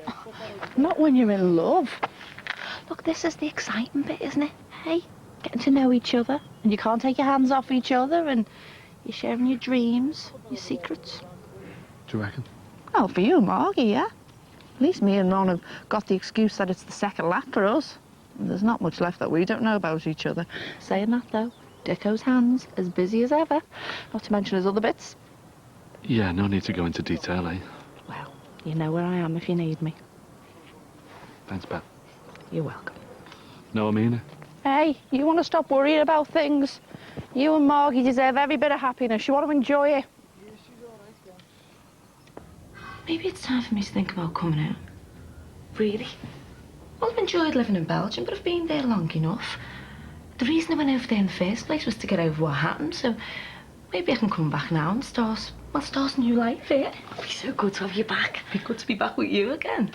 Speaker 6: not when you're in love. Look, this is the exciting bit, isn't it? Hey, getting to know each other, and you can't take your hands off each other, and you're sharing your dreams, your secrets.
Speaker 4: Do you reckon?
Speaker 6: Well, for you, Margie, yeah. At least me and Ron have got the excuse that it's the second lap for us. And there's not much left that we don't know about each other. Saying that, though, Dicko's hands as busy as ever. Not to mention his other bits.
Speaker 4: Yeah, no need to go into detail, eh?
Speaker 6: Well, you know where I am if you need me.
Speaker 4: Thanks, Beth.
Speaker 6: You're welcome.
Speaker 4: No, I mean it.
Speaker 6: Hey, you want to stop worrying about things? You and Margie deserve every bit of happiness. You want to enjoy it.
Speaker 3: Maybe it's time for me to think about coming out. Really? Well, I've enjoyed living in Belgium, but I've been there long enough. The reason I went over there in the first place was to get over what happened, so maybe I can come back now and start a new life here.
Speaker 2: It'd be so good to have you back.
Speaker 3: It'd be good to be back with you again.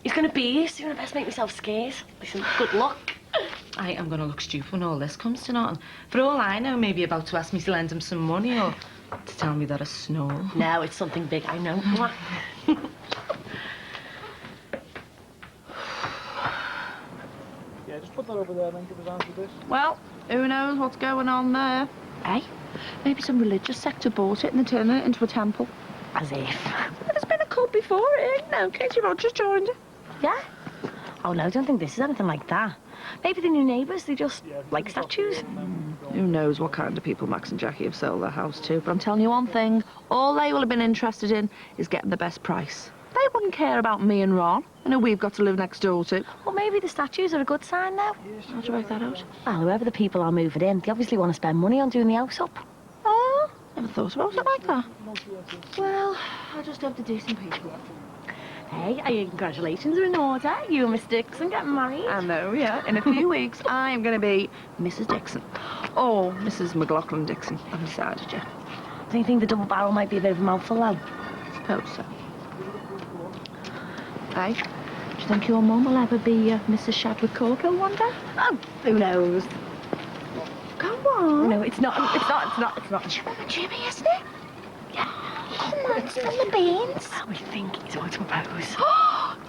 Speaker 2: He's going to be here soon. I best make myself scared. Listen, good luck.
Speaker 3: I am going to look stupid when all this comes to naught. For all I know, maybe about to ask me to lend him some money or to tell me that I snore.
Speaker 2: No, it's something big, I know.
Speaker 7: Yeah, just put that over there then, give us answer this.
Speaker 6: Well, who knows what's going on there? Eh? Maybe some religious sector bought it and they turned it into a temple.
Speaker 2: As if.
Speaker 6: There's been a cult before it, you know. Katie Rogers joined it.
Speaker 2: Yeah? Oh, no, I don't think this is anything like that. Maybe the new neighbours, they just like statues.
Speaker 6: Who knows what kind of people Max and Jackie have sold their house to. But I'm telling you one thing, all they will have been interested in is getting the best price. They wouldn't care about me and Ron, and who we've got to live next door to.
Speaker 2: Well, maybe the statues are a good sign now.
Speaker 6: How'd you work that out?
Speaker 2: Well, whoever the people are moving in, they obviously want to spend money on doing the house up.
Speaker 6: Oh, never thought about it like that. Well, I just hope the decent people.
Speaker 2: Hey, congratulations are in order. You and Miss Dixon getting married.
Speaker 6: I know, yeah. In a few weeks, I am going to be Mrs. Dixon. Or Mrs. McLaughlin Dixon. I've decided yet.
Speaker 2: Do you think the double barrel might be a bit of a mouthful, though?
Speaker 6: I suppose so. Hey, do you think your mum will ever be Mrs. Shadwick Corkill one day?
Speaker 2: Oh, who knows?
Speaker 6: Come on.
Speaker 2: No, it's not.
Speaker 6: Jimmy, isn't it? Yeah. Come on, it's from the beans.
Speaker 2: We think he's about to propose.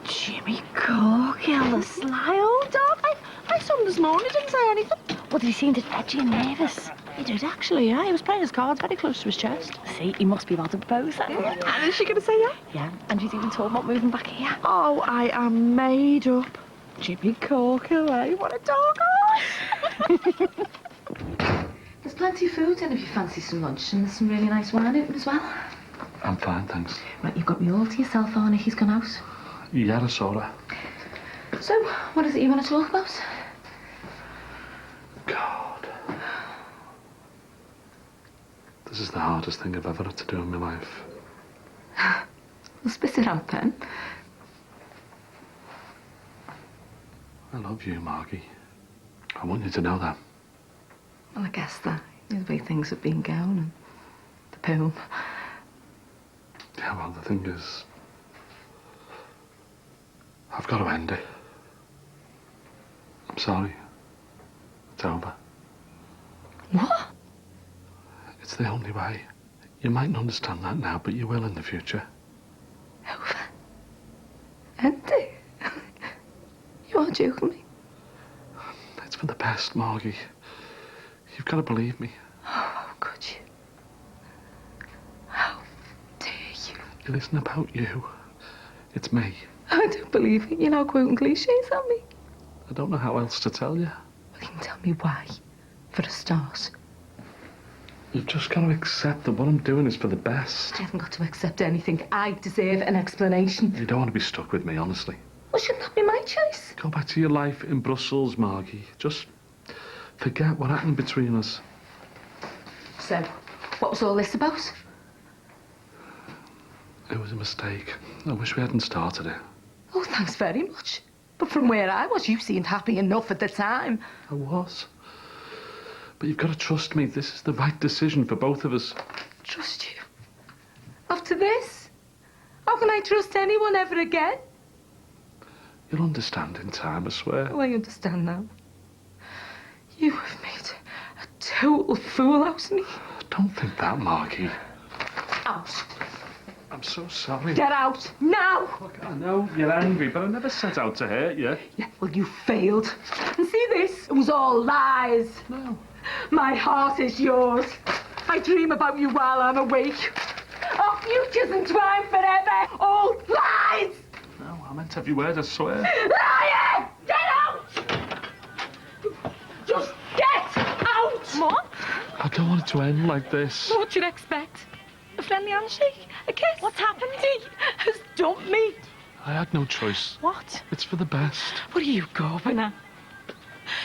Speaker 6: Jimmy Corkill, the sly old dog. I saw him this morning, he didn't say anything.
Speaker 2: What, did he seem edgy and nervous?
Speaker 6: He did, actually, yeah. He was playing his cards very close to his chest.
Speaker 2: See, he must be about to propose then.
Speaker 6: And is she going to say yeah?
Speaker 2: Yeah, and she's even talking about moving back here.
Speaker 6: Oh, I am made up. Jimmy Corkill, eh? What a dog.
Speaker 3: There's plenty of food in if you fancy some lunch, and there's some really nice wine out as well.
Speaker 4: I'm fine, thanks.
Speaker 3: Right, you've got me all to yourself, Arnie. He's gone out.
Speaker 4: Yeah, I saw her.
Speaker 3: So, what is it you want to talk about?
Speaker 4: God. This is the hardest thing I've ever had to do in my life.
Speaker 3: Well, spit it out then.
Speaker 4: I love you, Margie. I want you to know that.
Speaker 3: Well, I guess that. The way things have been going and the poem.
Speaker 4: Yeah, well, the thing is, I've got to end it. I'm sorry. It's over.
Speaker 3: What?
Speaker 4: It's the only way. You mightn't understand that now, but you will in the future.
Speaker 3: Over? Empty? You are joking me?
Speaker 4: It's for the best, Margie. You've got to believe me.
Speaker 3: Oh, how could you? How dare you?
Speaker 4: It isn't about you. It's me.
Speaker 3: I don't believe it. You're now quoting cliches at me.
Speaker 4: I don't know how else to tell you.
Speaker 3: Well, you can tell me why, for a start.
Speaker 4: You've just got to accept that what I'm doing is for the best.
Speaker 3: I haven't got to accept anything. I deserve an explanation.
Speaker 4: You don't want to be stuck with me, honestly.
Speaker 3: Well, shouldn't that be my choice?
Speaker 4: Go back to your life in Brussels, Margie. Just Forget what happened between us.
Speaker 3: So, what was all this about?
Speaker 4: It was a mistake. I wish we hadn't started it.
Speaker 3: Oh, thanks very much. But from where I was, you seemed happy enough at the time.
Speaker 4: I was. But you've got to trust me. This is the right decision for both of us.
Speaker 3: Trust you? After this? How can I trust anyone ever again?
Speaker 4: You'll understand in time, I swear.
Speaker 3: Oh, I understand now. You have made a total fool out of me.
Speaker 4: Don't think that, Margie.
Speaker 3: Out.
Speaker 4: I'm so sorry.
Speaker 3: Get out, now!
Speaker 4: Look, I know you're angry, but I never set out to hurt you.
Speaker 3: Yeah, well, you failed. And see this? It was all lies.
Speaker 4: No.
Speaker 3: My heart is yours. I dream about you while I'm awake. Our futures entwined forever. All lies!
Speaker 4: No, I meant every word, I swear.
Speaker 3: Liar! Get out! Just get out!
Speaker 6: What?
Speaker 4: I don't want it to end like this.
Speaker 6: What do you expect? A friendly handshake? A kiss? What's happened? He has dumped me.
Speaker 4: I had no choice.
Speaker 6: What?
Speaker 4: It's for the best.
Speaker 6: What are you gawping at?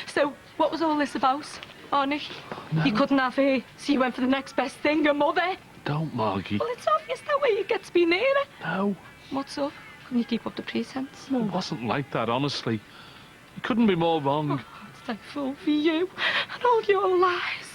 Speaker 6: So, what was all this about? Oh, Nick,
Speaker 4: No.
Speaker 6: you couldn't have her, so you went for the next best thing, your mother.
Speaker 4: Don't, Margie.
Speaker 6: Well, it's obvious that way you get to be near her.
Speaker 4: No.
Speaker 6: What's up? Can you keep up the pretense?
Speaker 4: It wasn't like that, honestly. You couldn't be more wrong.
Speaker 6: Oh, it's like fool for you and all your lies.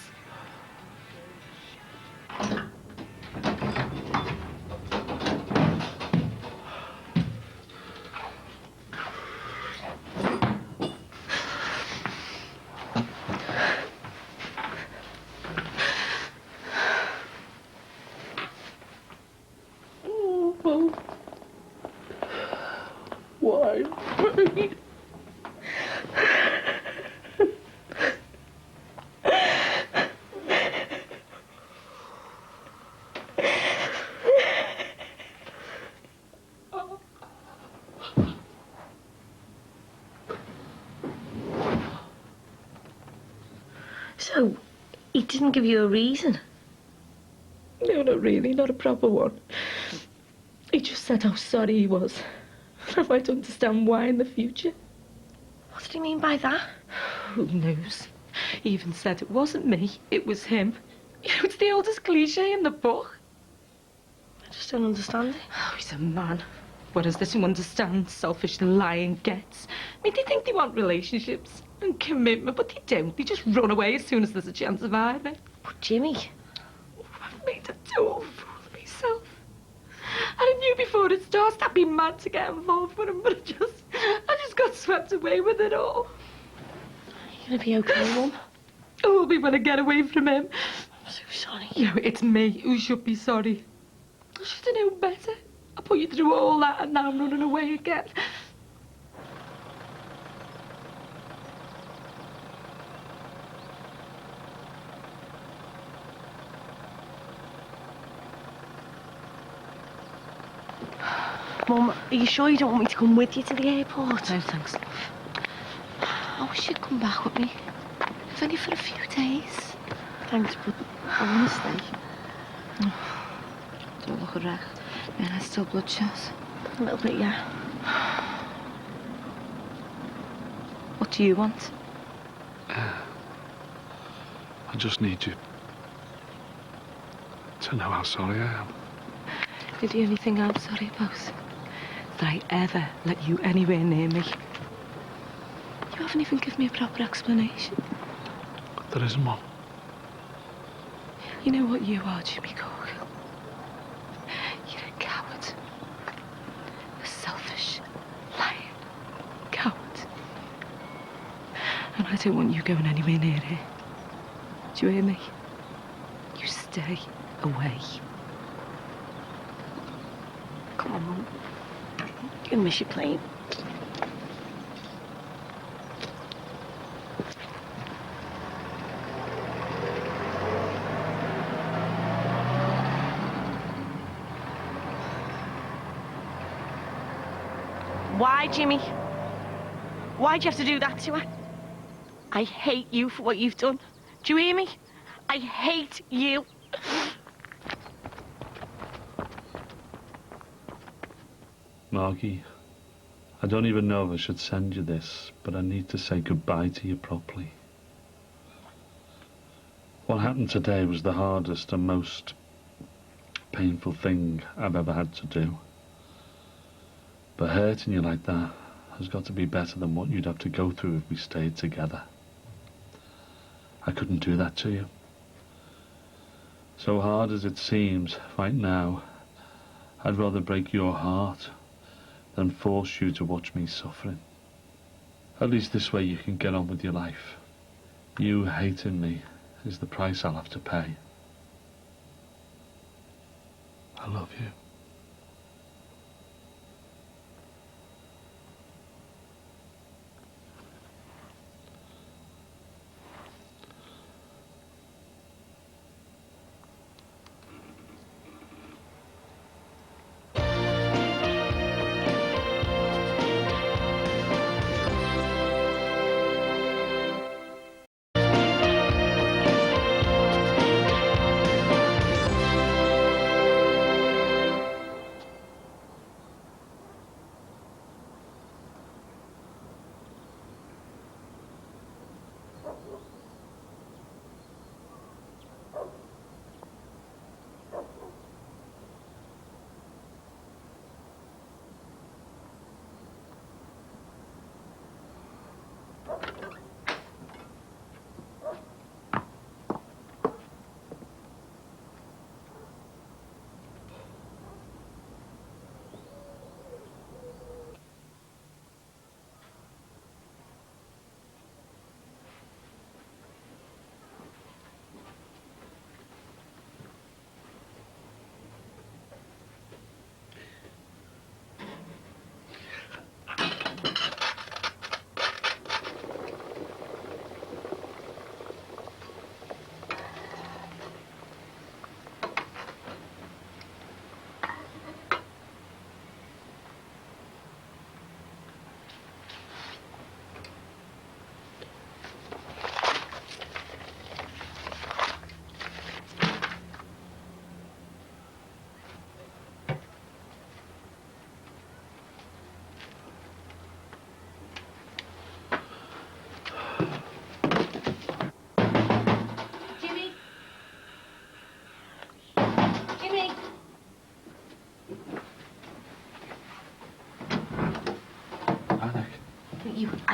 Speaker 4: Why?
Speaker 2: So, he didn't give you a reason?
Speaker 6: No, not really, not a proper one. He just said how sorry he was. Now I'd understand why in the future.
Speaker 2: What did he mean by that?
Speaker 6: Who knows? He even said it wasn't me, it was him. You know, it's the oldest cliche in the book.
Speaker 2: I just don't understand it.
Speaker 6: Oh, he's a man. What does this understand? Selfish, lying gets. I mean, they think they want relationships and commitment, but they don't. They just run away as soon as there's a chance of either.
Speaker 2: But Jimmy...
Speaker 6: Oh, I've made a total fool of myself. I knew before it started I'd be mad to get involved with him, but I just got swept away with it all.
Speaker 2: You gonna be okay, Mum?
Speaker 6: I will be when I get away from him.
Speaker 2: I'm so sorry.
Speaker 6: You know, it's me who should be sorry. I should have known better. I put you through all that and now I'm running away again.
Speaker 2: Mum, are you sure you don't want me to come with you to the airport?
Speaker 3: No, thanks, love. I wish you'd come back with me. If only for a few days.
Speaker 2: Thanks, but I want to stay.
Speaker 3: Don't look a wreck. My head's still bloodshot.
Speaker 2: A little bit, yeah.
Speaker 6: What do you want?
Speaker 4: I just need you to know how sorry I am.
Speaker 6: Did the only thing I'm sorry about is that I ever let you anywhere near me. You haven't even given me a proper explanation.
Speaker 4: There isn't one.
Speaker 6: You know what you are, Jimmy Corgill? You're a coward. A selfish, lying coward. And I don't want you going anywhere near here. Do you hear me? You stay away.
Speaker 2: Come on, Mum. You're gonna miss your plane. Why, Jimmy? Why'd you have to do that to her? I hate you for what you've done. Do you hear me? I hate you.
Speaker 4: Margie, I don't even know if I should send you this, but I need to say goodbye to you properly. What happened today was the hardest and most painful thing I've ever had to do. But hurting you like that has got to be better than what you'd have to go through if we stayed together. I couldn't do that to you. So hard as it seems right now, I'd rather break your heart than force you to watch me suffering. At least this way you can get on with your life. You hating me is the price I'll have to pay. I love you.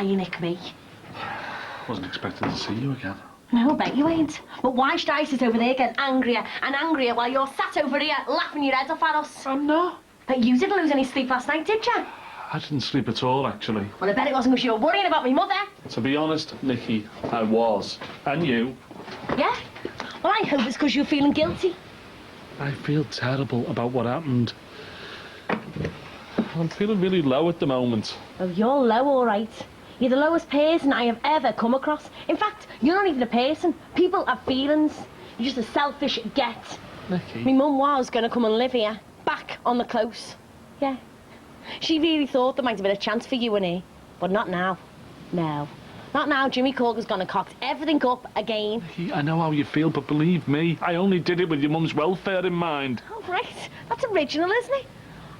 Speaker 2: You nick me.
Speaker 4: Wasn't expecting to see you again.
Speaker 2: No, I bet you ain't. But why should I sit over there getting angrier and angrier while you're sat over here laughing your head off at us?
Speaker 4: I'm not.
Speaker 2: But you didn't lose any sleep last night, did you?
Speaker 4: I didn't sleep at all, actually.
Speaker 2: Well, I bet it wasn't because you were worrying about me mother.
Speaker 4: To be honest, Nikki, I was. And you.
Speaker 2: Yeah? Well, I hope it's because you're feeling guilty.
Speaker 4: I feel terrible about what happened. I'm feeling really low at the moment.
Speaker 2: Oh, you're low, all right. You're the lowest person I have ever come across. In fact, you're not even a person. People have feelings. You're just a selfish get.
Speaker 4: Nikki.
Speaker 2: My mum was going to come and live here, back on the close. Yeah. She really thought there might have been a chance for you and me. But not now. No. Not now. Jimmy Corker's gone and cocked everything up again.
Speaker 4: Nikki, I know how you feel, but believe me, I only did it with your mum's welfare in mind.
Speaker 2: Oh, right. That's original, isn't it?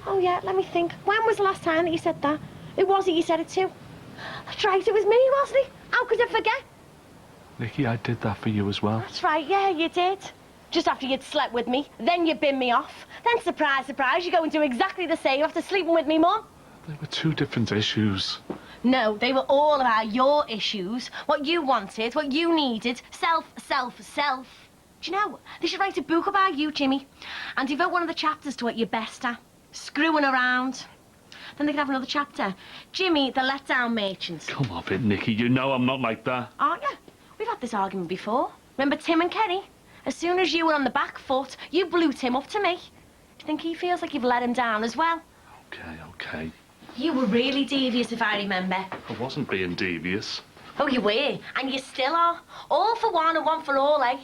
Speaker 2: Oh, yeah, let me think. When was the last time that you said that? Who was it you said it to? That's right, it was me, wasn't it? How could I forget?
Speaker 4: Nikki, I did that for you as well.
Speaker 2: That's right, yeah, you did. Just after you'd slept with me, then you bin me off. Then, surprise, surprise, you go and do exactly the same after sleeping with me mum.
Speaker 4: They were two different issues.
Speaker 2: No, they were all about your issues. What you wanted, what you needed. Self, self, self. Do you know, they should write a book about you, Jimmy, and devote one of the chapters to what you're best at. Screwing around. Then they could have another chapter. Jimmy, the letdown merchant.
Speaker 4: Come off it, Nikki. You know I'm not like that.
Speaker 2: Aren't you? We've had this argument before. Remember Tim and Kenny? As soon as you were on the back foot, you blew Tim up to me. Do you think he feels like you've let him down as well?
Speaker 4: Okay.
Speaker 2: You were really devious, if I remember.
Speaker 4: I wasn't being devious.
Speaker 2: Oh, you were. And you still are. All for one and one for all, eh?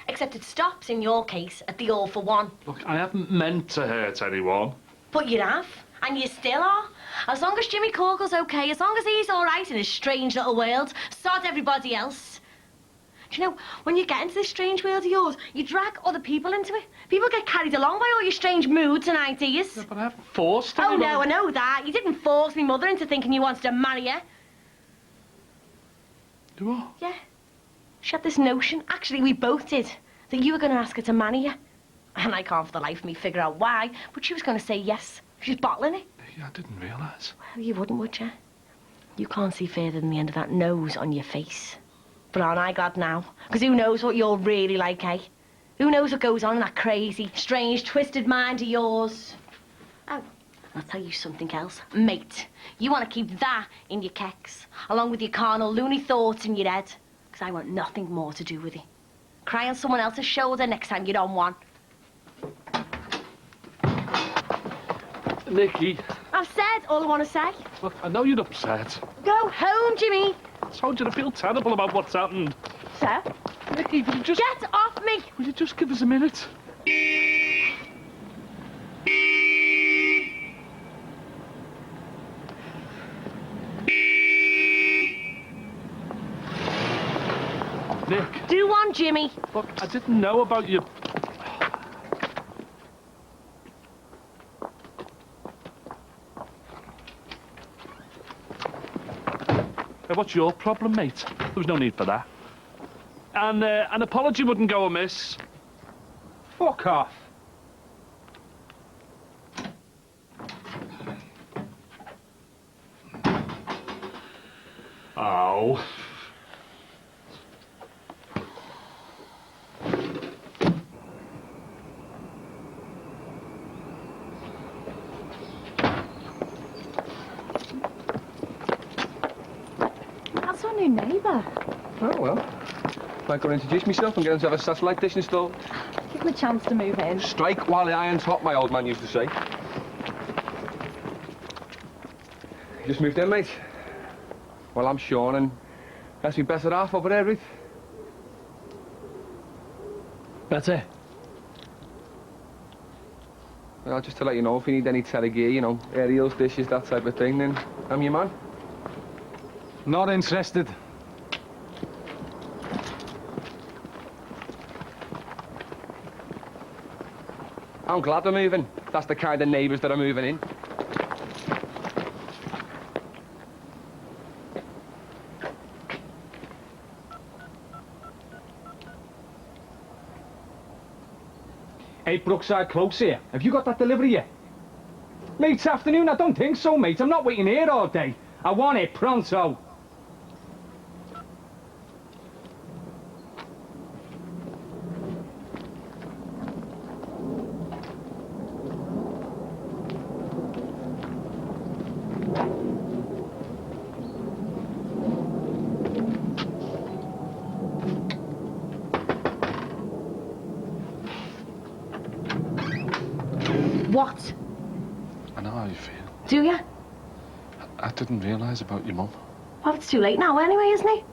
Speaker 2: Except it stops, in your case, at the all for one.
Speaker 4: Look, I haven't meant to hurt anyone.
Speaker 2: But you have. And you still are. As long as Jimmy Corkle's okay, as long as he's all right in his strange little world, sod everybody else. Do you know, when you get into this strange world of yours, you drag other people into it. People get carried along by all your strange moods and ideas.
Speaker 4: Yeah, but I haven't forced
Speaker 2: Oh,
Speaker 4: anyone.
Speaker 2: no, I know that. You didn't force me mother into thinking you wanted to marry her.
Speaker 4: Do what?
Speaker 2: Yeah. She had this notion, actually we both did, that you were going to ask her to marry you. And I can't for the life of me figure out why, but she was going to say yes. She's bottling it.
Speaker 4: Yeah, I didn't realise.
Speaker 2: Well, you wouldn't, would you? You can't see further than the end of that nose on your face. But aren't I glad now? Because who knows what you're really like, eh? Who knows what goes on in that crazy, strange, twisted mind of yours? Oh, I'll tell you something else. Mate, you want to keep that in your kecks, along with your carnal, loony thoughts in your head. Because I want nothing more to do with it. Cry on someone else's shoulder next time you're on one.
Speaker 4: Nikki.
Speaker 2: I've said all I want to say.
Speaker 4: Look, I know you're upset.
Speaker 2: Go home, Jimmy.
Speaker 4: I told you to feel terrible about what's happened.
Speaker 2: So?
Speaker 4: Nikki, will you just...
Speaker 2: Get off me!
Speaker 4: Will you just give us a minute? Nick.
Speaker 2: Do one, Jimmy.
Speaker 4: Look, I didn't know about you. What's your problem, mate? There was no need for that. And an apology wouldn't go amiss.
Speaker 7: Fuck off.
Speaker 4: Oh.
Speaker 6: That's our new neighbour.
Speaker 8: Oh, well. Might go and introduce myself and get him to have a satellite dish installed.
Speaker 6: Give him a chance to move in.
Speaker 8: Strike while the iron's hot, my old man used to say. You just moved in, mate. Well, I'm Sean, and that's my better half over there, Ruth.
Speaker 4: Better?
Speaker 8: Well, just to let you know, if you need any telly gear, you know, aerials, dishes, that type of thing, then I'm your man.
Speaker 7: Not interested.
Speaker 8: I'm glad they're moving. That's the kind of neighbours that are moving in.
Speaker 7: Hey, Brookside, close here. Have you got that delivery yet? Mate, afternoon? I don't think so, mate. I'm not waiting here all day. I want it pronto.
Speaker 2: What?
Speaker 4: I know how you feel.
Speaker 2: Do you?
Speaker 4: I didn't realise about your mum.
Speaker 2: Well, it's too late now anyway, isn't it?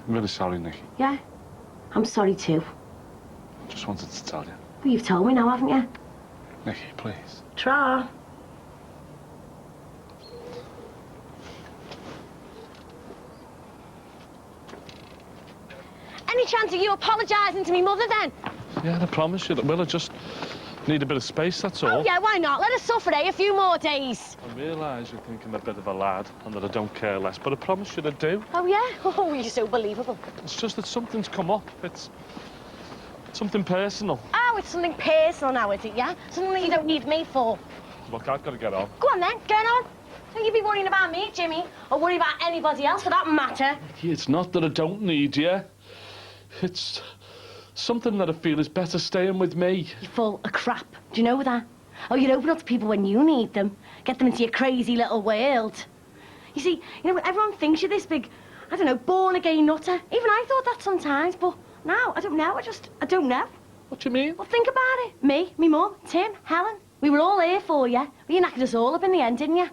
Speaker 4: I'm really sorry, Nikki.
Speaker 2: Yeah. I'm sorry too.
Speaker 4: Just wanted to tell you.
Speaker 2: Well, you've told me now, haven't you?
Speaker 4: Nikki, please.
Speaker 2: Try. Any chance of you apologising to me mother then?
Speaker 4: Yeah, I promise you that will. I just need a bit of space, that's all.
Speaker 2: Oh yeah, why not? Let us suffer, eh? A few more days.
Speaker 4: I realise you think I'm a bit of a lad and that I don't care less, but I promise you I do.
Speaker 2: Oh yeah? Oh, you're so believable.
Speaker 4: It's just that something's come up. It's something personal.
Speaker 2: Oh, it's something personal now, is it, yeah? Something that you don't need me for.
Speaker 4: Look, I've got to get on.
Speaker 2: Go on then, get on. Don't you be worrying about me, Jimmy, or worry about anybody else for that matter.
Speaker 4: Nikki, it's not that I don't need you. It's something that I feel is better staying with me.
Speaker 2: You're full of crap. Do you know that? Oh, you'd open up to people when you need them. Get them into your crazy little world. You see, everyone thinks you're this big, I don't know, born-again nutter. Even I thought that sometimes, but now, I don't know. I don't know.
Speaker 4: What do you mean?
Speaker 2: Well, think about it. Me, mum, Tim, Helen. We were all here for you. Well, you knackered us all up in the end, didn't you?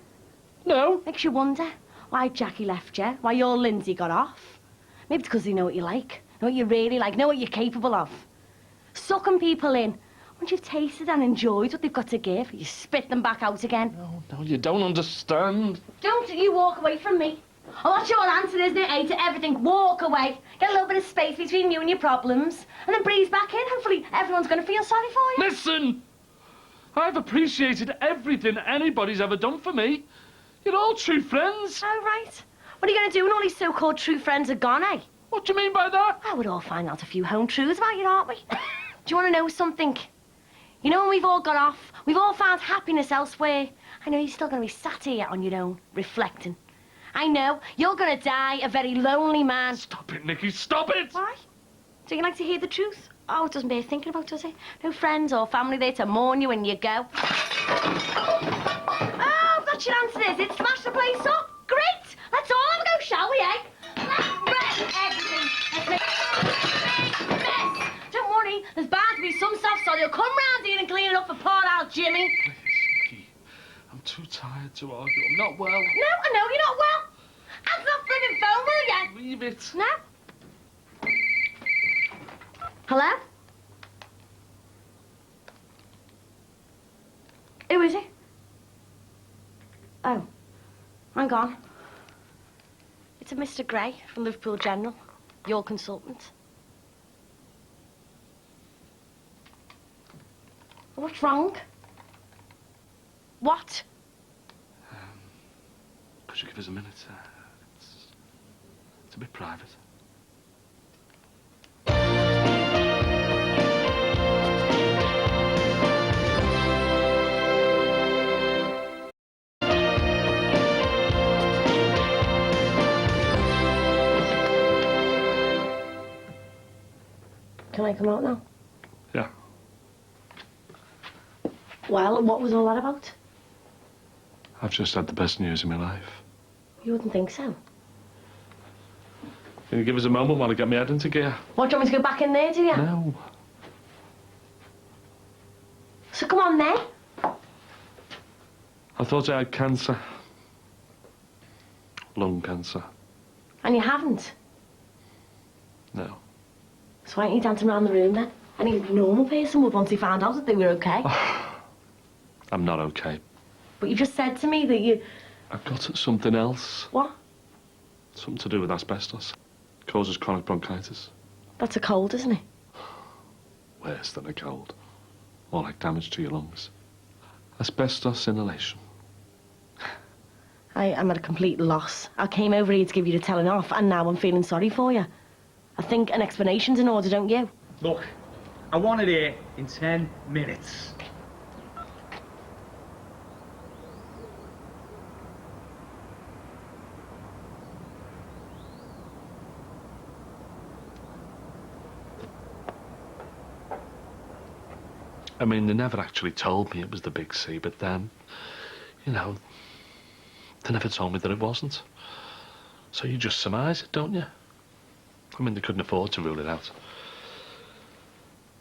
Speaker 4: No.
Speaker 2: Makes you wonder why Jackie left you, why your Lindsay got off. Maybe it's because they know what you like, know what you really like, know what you're capable of. Sucking people in. Once you've tasted and enjoyed what they've got to give, you spit them back out again.
Speaker 4: No, you don't understand.
Speaker 2: Don't you walk away from me. Oh, that's your answer, isn't it, eh, to everything? Walk away. Get a little bit of space between you and your problems, and then breeze back in. Hopefully everyone's going to feel sorry for you.
Speaker 4: Listen! I've appreciated everything anybody's ever done for me. You're all true friends.
Speaker 2: Oh, right. What are you going to do when all these so-called true friends are gone, eh?
Speaker 4: What do you mean by that?
Speaker 2: I would all find out a few home truths about you, aren't we? Do you want to know something? You know when we've all got off, we've all found happiness elsewhere. I know you're still going to be sat here on your own, reflecting. I know, you're going to die a very lonely man.
Speaker 4: Stop it, Nicky, stop it!
Speaker 2: Why? Do you like to hear the truth? Oh, it doesn't bear thinking about, does it? No friends or family there to mourn you when you go. Oh, that should answer this. It smashed the place up. Great! Let's all have a go, shall we, eh? Let's wreck everything. Let's make a big mess. Don't worry, there's bound to be some soft sod who'll come round here and clean it up for poor old Jimmy.
Speaker 4: Please, Nicky, I'm too tired to argue. I'm not well.
Speaker 2: No, I know you're not well. Answer that friggin' phone, will ya?
Speaker 4: Leave it.
Speaker 2: No? Hello? Who is it? Oh, hang on. It's a Mr. Gray from Liverpool General, your consultant. What's wrong? What?
Speaker 4: Could you give us a minute? It's a bit private.
Speaker 2: Can I come out now?
Speaker 4: Yeah.
Speaker 2: Well, what was all that about?
Speaker 4: I've just had the best news of my life.
Speaker 2: You wouldn't think so.
Speaker 4: Can you give us a moment while I get my head into gear?
Speaker 2: What, do you want me to go back in there, do you?
Speaker 4: No.
Speaker 2: So come on then.
Speaker 4: I thought I had cancer. Lung cancer.
Speaker 2: And you haven't.
Speaker 4: No.
Speaker 2: So why aren't you dancing around the room then? Any normal person would once he found out that they were okay.
Speaker 4: I'm not okay.
Speaker 2: But you just said to me that you...
Speaker 4: I've got something else.
Speaker 2: What?
Speaker 4: Something to do with asbestos. Causes chronic bronchitis.
Speaker 2: That's a cold, isn't it?
Speaker 4: Worse than a cold. More like damage to your lungs. Asbestos inhalation.
Speaker 2: I am at a complete loss. I came over here to give you the telling off, and now I'm feeling sorry for you. I think an explanation's in order, don't you?
Speaker 7: Look, I want it here in 10 minutes.
Speaker 4: I mean, they never actually told me it was the big C, but then, you know, they never told me that it wasn't. So you just surmise it, don't you? I mean, they couldn't afford to rule it out.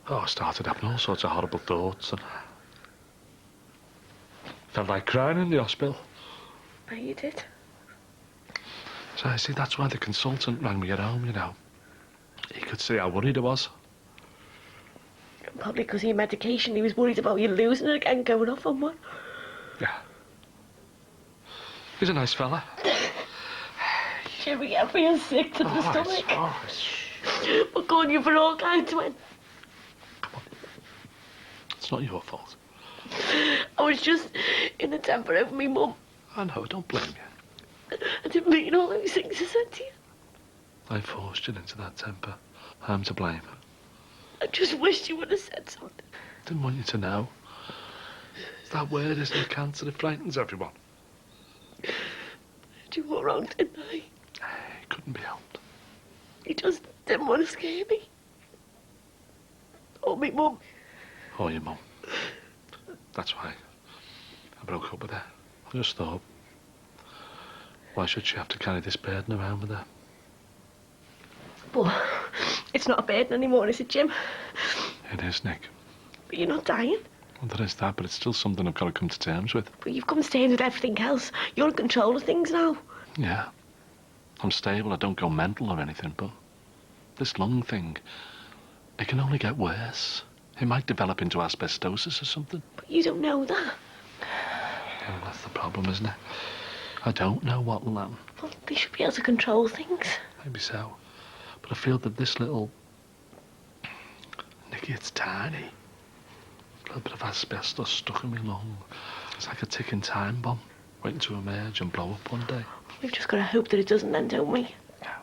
Speaker 4: Oh, I started having all sorts of horrible thoughts and felt like crying in the hospital.
Speaker 2: Oh, you did?
Speaker 4: So I see, that's why the consultant rang me at home, you know. He could see how worried I was.
Speaker 2: Probably because of your medication. He was worried about you losing it again, going off on one.
Speaker 4: Yeah. He's a nice fella.
Speaker 2: Jimmy, I feel sick to the stomach.
Speaker 4: Oh,
Speaker 2: We're calling you for all kinds of...
Speaker 4: come on. It's not your fault.
Speaker 2: I was just in a temper over me mum.
Speaker 4: I know, don't blame you.
Speaker 2: I didn't mean all those things I said to you.
Speaker 4: I forced you into that temper. I'm to blame.
Speaker 2: I just wished you would have said something.
Speaker 4: Didn't want you to know. It's that word, isn't it? Cancer, it frightens everyone.
Speaker 2: I did you all wrong, didn't I?
Speaker 4: It couldn't be helped.
Speaker 2: You just didn't want to scare me. Or me mum.
Speaker 4: Or your mum. That's why I broke up with her. I just thought, why should she have to carry this burden around with her?
Speaker 2: But it's not a burden anymore, is it, Jim?
Speaker 4: It is, Nick.
Speaker 2: But you're not dying.
Speaker 4: Well, there is that, but it's still something I've got to come to terms with.
Speaker 2: But you've come to terms with everything else. You're in control of things now.
Speaker 4: Yeah. I'm stable, I don't go mental or anything, but this lung thing, it can only get worse. It might develop into asbestosis or something.
Speaker 2: But you don't know that.
Speaker 4: Yeah, well, that's the problem, isn't it? I don't know what will happen.
Speaker 2: Well, they should be able to control things.
Speaker 4: Maybe so. But I feel that this little... Nicky, it's tiny. A little bit of asbestos stuck in my lung. It's like a ticking time bomb, waiting to emerge and blow up one day.
Speaker 2: We've just got to hope that it doesn't then, don't we?
Speaker 4: Yeah.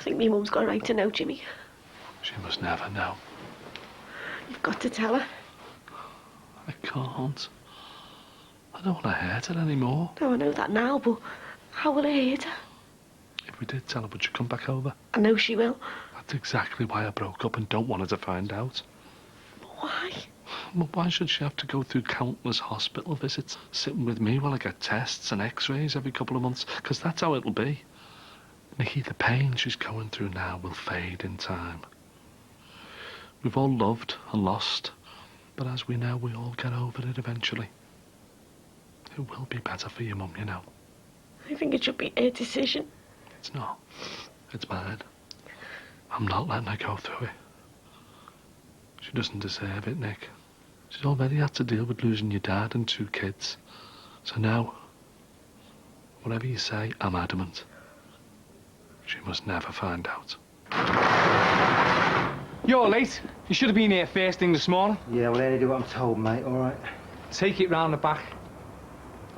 Speaker 2: think my mum's got a right to know, Jimmy.
Speaker 4: She must never know.
Speaker 2: You've got to tell her.
Speaker 4: I can't. I don't want to hurt her anymore.
Speaker 2: No, I know that now, but how will it hurt her?
Speaker 4: If we did tell her, would she come back over?
Speaker 2: I know she will.
Speaker 4: That's exactly why I broke up and don't want her to find out.
Speaker 2: But why?
Speaker 4: Well, why should she have to go through countless hospital visits, sitting with me while I get tests and x-rays every couple of months? Because that's how it'll be. Nicky, the pain she's going through now will fade in time. We've all loved and lost, but as we know, we all get over it eventually. It will be better for your mum, you know.
Speaker 2: I think it should be her decision.
Speaker 4: It's not. It's mine. I'm not letting her go through it. She doesn't deserve it, Nick. She's already had to deal with losing your dad and 2 kids. So now, whatever you say, I'm adamant. She must never find out.
Speaker 7: You're late. You should have been here first thing this morning.
Speaker 9: Yeah, well, I only do what I'm told, mate, all right?
Speaker 7: Take it round the back.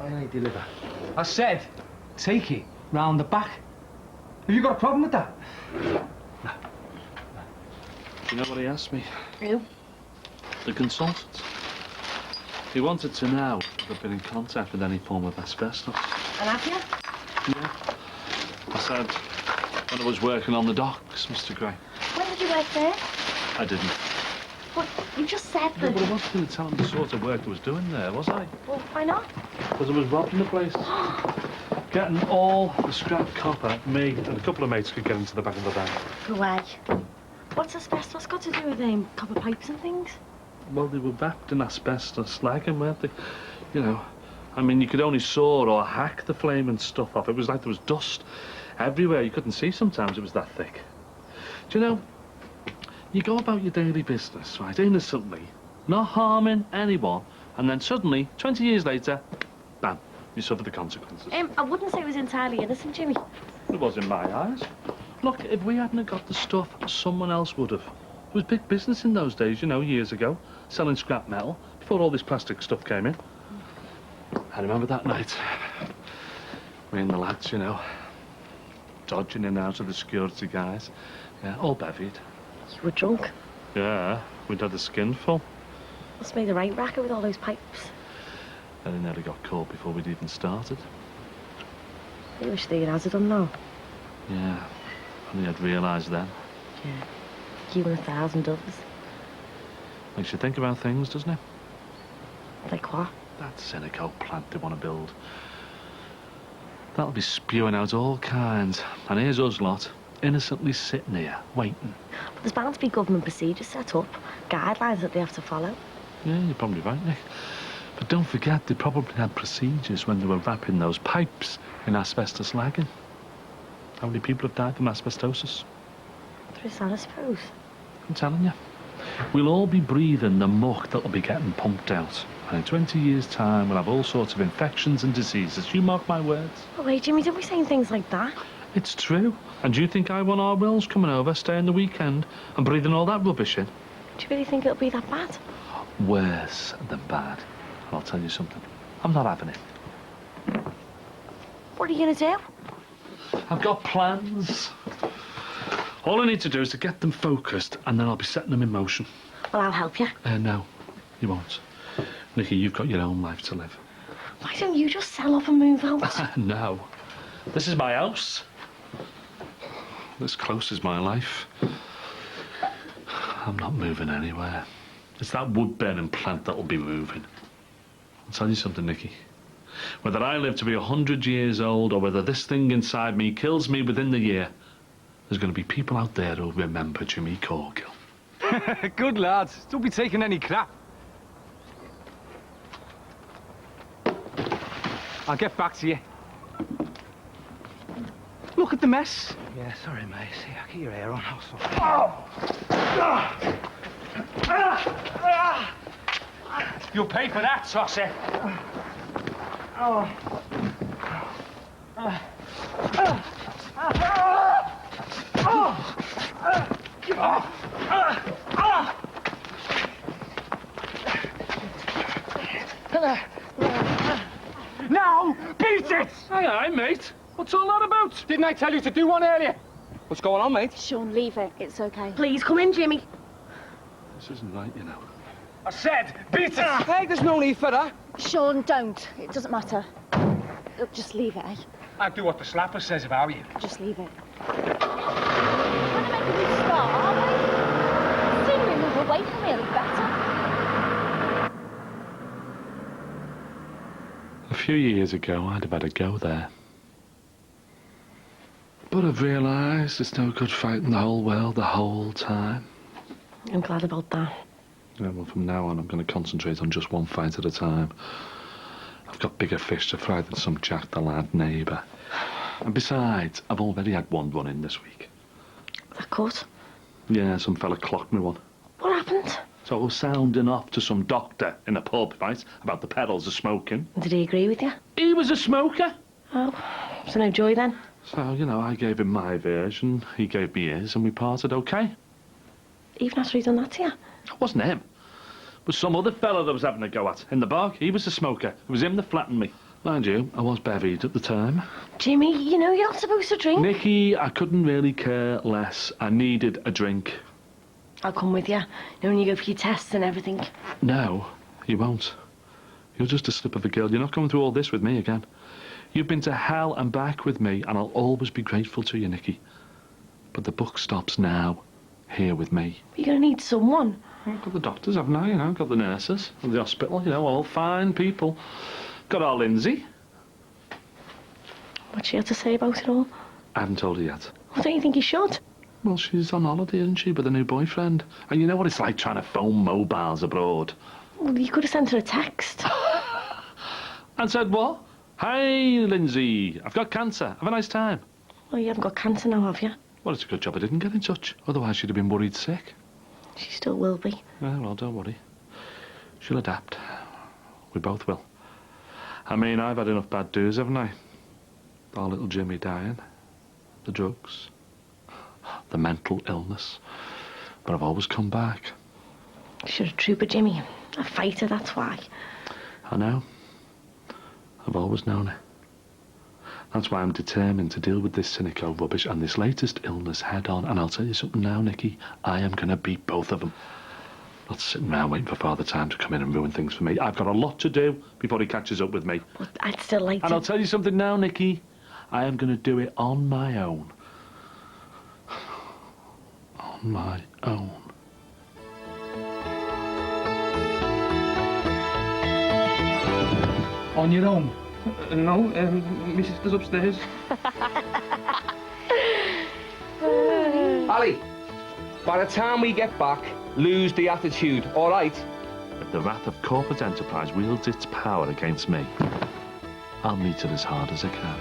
Speaker 9: I only deliver.
Speaker 7: I said, take it round the back. Have you got a problem with that?
Speaker 4: Do you know what he asked me?
Speaker 2: Who?
Speaker 4: The consultant. He wanted to know if I've been in contact with any form of asbestos.
Speaker 2: And have you?
Speaker 4: Yeah. I said, when I was working on the docks, Mr. Gray.
Speaker 2: When did you work there?
Speaker 4: I didn't.
Speaker 2: What? You just said
Speaker 4: No,
Speaker 2: that.
Speaker 4: but I wasn't going to tell him the sort of work I was doing there, was I?
Speaker 2: Well, why not?
Speaker 4: Because I was robbing the place. Getting all the scrap copper, me and a couple of mates could get into the back of the van.
Speaker 2: Go away. What's asbestos got to do with copper pipes and things?
Speaker 4: Well, they were wrapped in asbestos slagging, weren't they? You know, I mean, you could only saw or hack the flaming stuff off. It was like there was dust everywhere. You couldn't see sometimes, it was that thick. Do you know, you go about your daily business, right, innocently, not harming anyone, and then suddenly, 20 years later, bam, you suffer the consequences.
Speaker 2: I wouldn't say it was entirely innocent, Jimmy.
Speaker 4: It was in my eyes. Look, if we hadn't got the stuff, someone else would have. It was big business in those days, you know, years ago, selling scrap metal, before all this plastic stuff came in. I remember that night. Me and the lads, you know, dodging in and out of the security guys. Yeah, all bevied.
Speaker 2: You were drunk.
Speaker 4: Yeah, we'd had the skin full.
Speaker 2: Must have made the right racket with all those pipes.
Speaker 4: And he nearly got caught before we'd even started.
Speaker 2: I wish they had done now.
Speaker 4: Yeah, only I'd realised then.
Speaker 2: Yeah. You and 1,000 others.
Speaker 4: Makes you think about things, doesn't it?
Speaker 2: Like what?
Speaker 4: That cynical plant they want to build. That'll be spewing out all kinds. And here's us lot, innocently sitting here, waiting.
Speaker 2: But there's bound to be government procedures set up, guidelines that they have to follow.
Speaker 4: Yeah, you're probably right, Nick. But don't forget, they probably had procedures when they were wrapping those pipes in asbestos slagging. How many people have died from asbestosis?
Speaker 2: There is that, I suppose.
Speaker 4: I'm telling you. We'll all be breathing the muck that'll be getting pumped out. And in 20 years' time, we'll have all sorts of infections and diseases. You mark my words.
Speaker 2: Oh, wait, Jimmy, don't be saying things like that.
Speaker 4: It's true. And do you think I want our wills coming over, staying the weekend, and breathing all that rubbish in?
Speaker 2: Do you really think it'll be that bad?
Speaker 4: Worse than bad. And I'll tell you something. I'm not having it.
Speaker 2: What are you going to do?
Speaker 4: I've got plans. All I need to do is to get them focused, and then I'll be setting them in motion.
Speaker 2: Well, I'll help you.
Speaker 4: No, you won't. Nicky, you've got your own life to live.
Speaker 2: Why don't you just sell up and move out?
Speaker 4: No. This is my house. This close is my life. I'm not moving anywhere. It's that wood-burning plant that'll be moving. I'll tell you something, Nicky. Whether I live to be 100 years old or whether this thing inside me kills me within the year, there's going to be people out there who'll remember Jimmy Corgill.
Speaker 7: Good lads. Don't be taking any crap. I'll get back to you. Look at the mess.
Speaker 9: Yeah, sorry, mate. See, I'll keep your hair on. I'll sort it.
Speaker 7: You'll pay for that, Tosser. Now, beat it!
Speaker 4: Aye, aye, mate. What's all that about?
Speaker 7: Didn't I tell you to do one earlier?
Speaker 8: What's going on, mate?
Speaker 10: Sean, leave it. It's okay.
Speaker 2: Please, come in, Jimmy.
Speaker 4: This isn't right, you know.
Speaker 7: I said, beat it!
Speaker 8: Hey, there's no need for that.
Speaker 10: Sean, don't. It doesn't matter. Look, just leave it, eh?
Speaker 7: I do what the slapper says if I were you.
Speaker 10: Just leave it. We're gonna make a good start, aren't we? The sooner we move away from here, the better.
Speaker 4: A few years ago, I'd have had a go there. But I've realised it's no good fighting the whole world the whole time.
Speaker 2: I'm glad about that.
Speaker 4: Yeah, well, from now on, I'm going to concentrate on just one fight at a time. I've got bigger fish to fry than some Jack the Lad neighbour. And besides, I've already had one run in this week.
Speaker 2: That cut?
Speaker 4: Yeah, some fella clocked me one.
Speaker 2: What happened?
Speaker 4: So I was sounding off to some doctor in a pub, right, about the perils of smoking.
Speaker 2: Did he agree with you?
Speaker 4: He was a smoker.
Speaker 2: Oh, so no joy then?
Speaker 4: So, you know, I gave him my version, he gave me his, and we parted okay.
Speaker 2: Even after he'd done that to you?
Speaker 4: It wasn't him. It was some other fella that was having a go at. In the bar, he was a smoker. It was him that flattened me. Mind you, I was bevied at the time.
Speaker 2: Jimmy, you know you're not supposed to drink.
Speaker 4: Nicky, I couldn't really care less. I needed a drink.
Speaker 2: I'll come with you. You know, when you go for your tests and everything.
Speaker 4: No, you won't. You're just a slip of a girl. You're not going through all this with me again. You've been to hell and back with me, and I'll always be grateful to you, Nicky. But the buck stops now, here with me.
Speaker 2: You're going to need someone.
Speaker 4: I've got the doctors, haven't I? You know, got the nurses and the hospital, you know, all fine people. Got our Lindsay.
Speaker 2: What's she had to say about it all?
Speaker 4: I haven't told her yet.
Speaker 2: Well, don't you think you should?
Speaker 4: Well, she's on holiday, isn't she, with a new boyfriend? And you know what it's like trying to phone mobiles abroad.
Speaker 2: Well, you could have sent her a text.
Speaker 4: And said what? Hey, Lindsay, I've got cancer. Have a nice time.
Speaker 2: Well, you haven't got cancer now, have you?
Speaker 4: Well, it's a good job I didn't get in touch. Otherwise, she'd have been worried sick.
Speaker 2: She still will be.
Speaker 4: Yeah, well, don't worry. She'll adapt. We both will. I mean, I've had enough bad do's, haven't I? Our little Jimmy dying. The drugs. The mental illness. But I've always come back.
Speaker 2: You're a trooper, Jimmy. A fighter, that's why.
Speaker 4: I know. I've always known it. That's why I'm determined to deal with this cynico rubbish and this latest illness head on. And I'll tell you something now, Nicky. I am going to beat both of them. Not sitting around waiting for Father Time to come in and ruin things for me. I've got a lot to do before he catches up with me.
Speaker 2: But I'd still like to...
Speaker 4: And I'll tell you something now, Nicky. I am going to do it on my own. On my own.
Speaker 7: On your own? No, my sister's upstairs.
Speaker 8: Ali, by the time we get back, lose the attitude, all right?
Speaker 4: If the wrath of corporate enterprise wields its power against me, I'll meet it as hard as I can.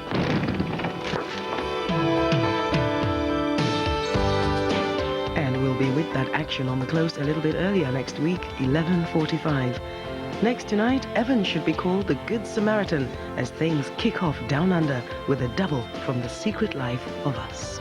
Speaker 1: And we'll be with that action on the close a little bit earlier next week, 11:45. Next tonight, Evan should be called the Good Samaritan as things kick off down under with a double from The Secret Life of Us.